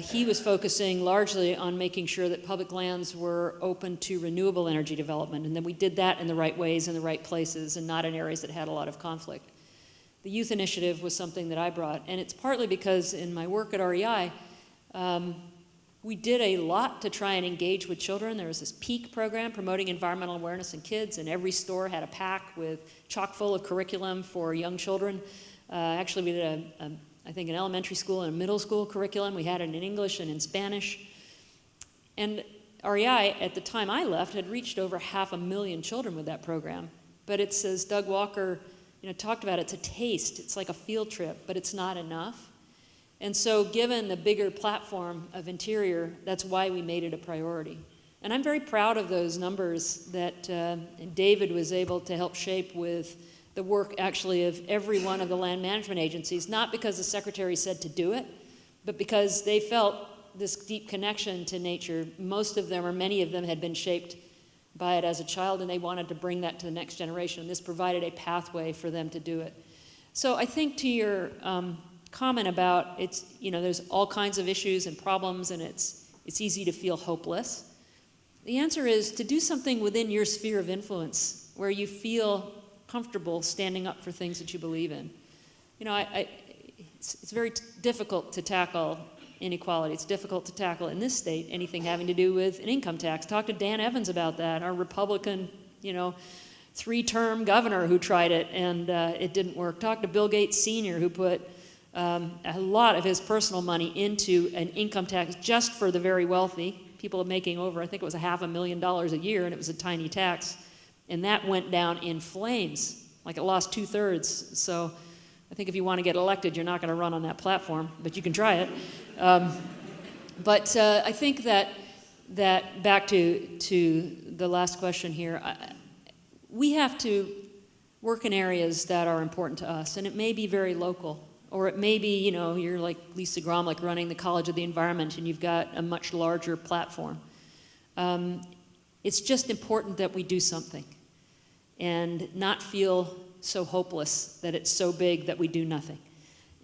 He was focusing largely on making sure that public lands were open to renewable energy development, and then we did that in the right ways, in the right places, and not in areas that had a lot of conflict. The youth initiative was something that I brought, and it's partly because in my work at REI, we did a lot to try and engage with children. There was this PEAK program promoting environmental awareness in kids, and every store had a pack with chock full of curriculum for young children. Actually, we did I think an elementary school and a middle school curriculum. We had it in English and in Spanish. And REI, at the time I left, had reached over 500,000 children with that program. But it's, as Doug Walker talked about, it's a taste. It's like a field trip, but it's not enough. And so given the bigger platform of Interior, that's why we made it a priority. And I'm very proud of those numbers that David was able to help shape with the work actually of every one of the land management agencies, not because the secretary said to do it, but because they felt this deep connection to nature. Most of them, or many of them, had been shaped by it as a child, and they wanted to bring that to the next generation. And this provided a pathway for them to do it. So I think to your comment about there's all kinds of issues and problems, and it's easy to feel hopeless. The answer is to do something within your sphere of influence where you feel comfortable standing up for things that you believe in. It's very difficult to tackle inequality. It's difficult to tackle in this state anything having to do with an income tax. Talk to Dan Evans about that, our Republican, 3-term governor who tried it and it didn't work. Talk to Bill Gates Sr., who put a lot of his personal money into an income tax just for the very wealthy. People making over, I think it was $500,000 a year, and it was a tiny tax. And that went down in flames, like it lost 2/3. So I think if you want to get elected, you're not going to run on that platform, but you can try it. But I think that back to the last question here, we have to work in areas that are important to us, and it may be very local, or it may be, you're like Lisa Gromlich running the College of the Environment, and you've got a much larger platform. It's just important that we do something and not feel so hopeless that it's so big that we do nothing.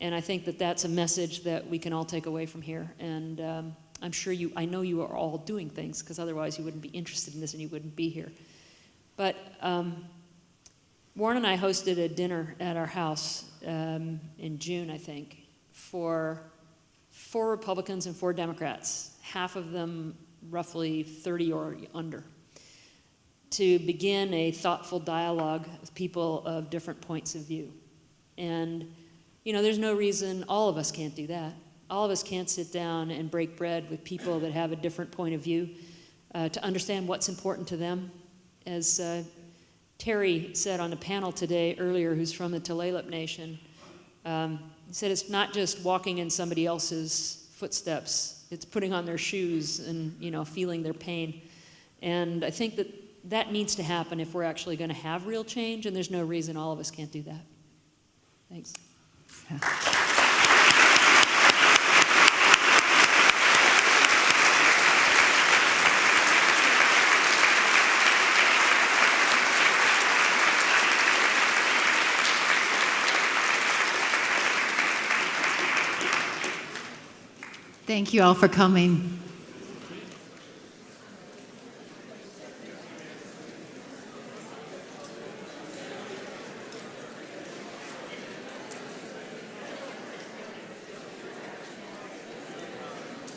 And I think that that's a message that we can all take away from here. And I know you are all doing things, because otherwise you wouldn't be interested in this and you wouldn't be here. But Warren and I hosted a dinner at our house in June, I think, for 4 Republicans and 4 Democrats, half of them roughly 30 or under, to begin a thoughtful dialogue with people of different points of view. And there's no reason all of us can't do that. All of us can't sit down and break bread with people that have a different point of view to understand what's important to them. As Terry said on a panel today earlier, who's from the Tulalip Nation, he said it's not just walking in somebody else's footsteps, it's putting on their shoes and feeling their pain. And I think that needs to happen if we're actually going to have real change, and there's no reason all of us can't do that. Thanks. Thank you all for coming.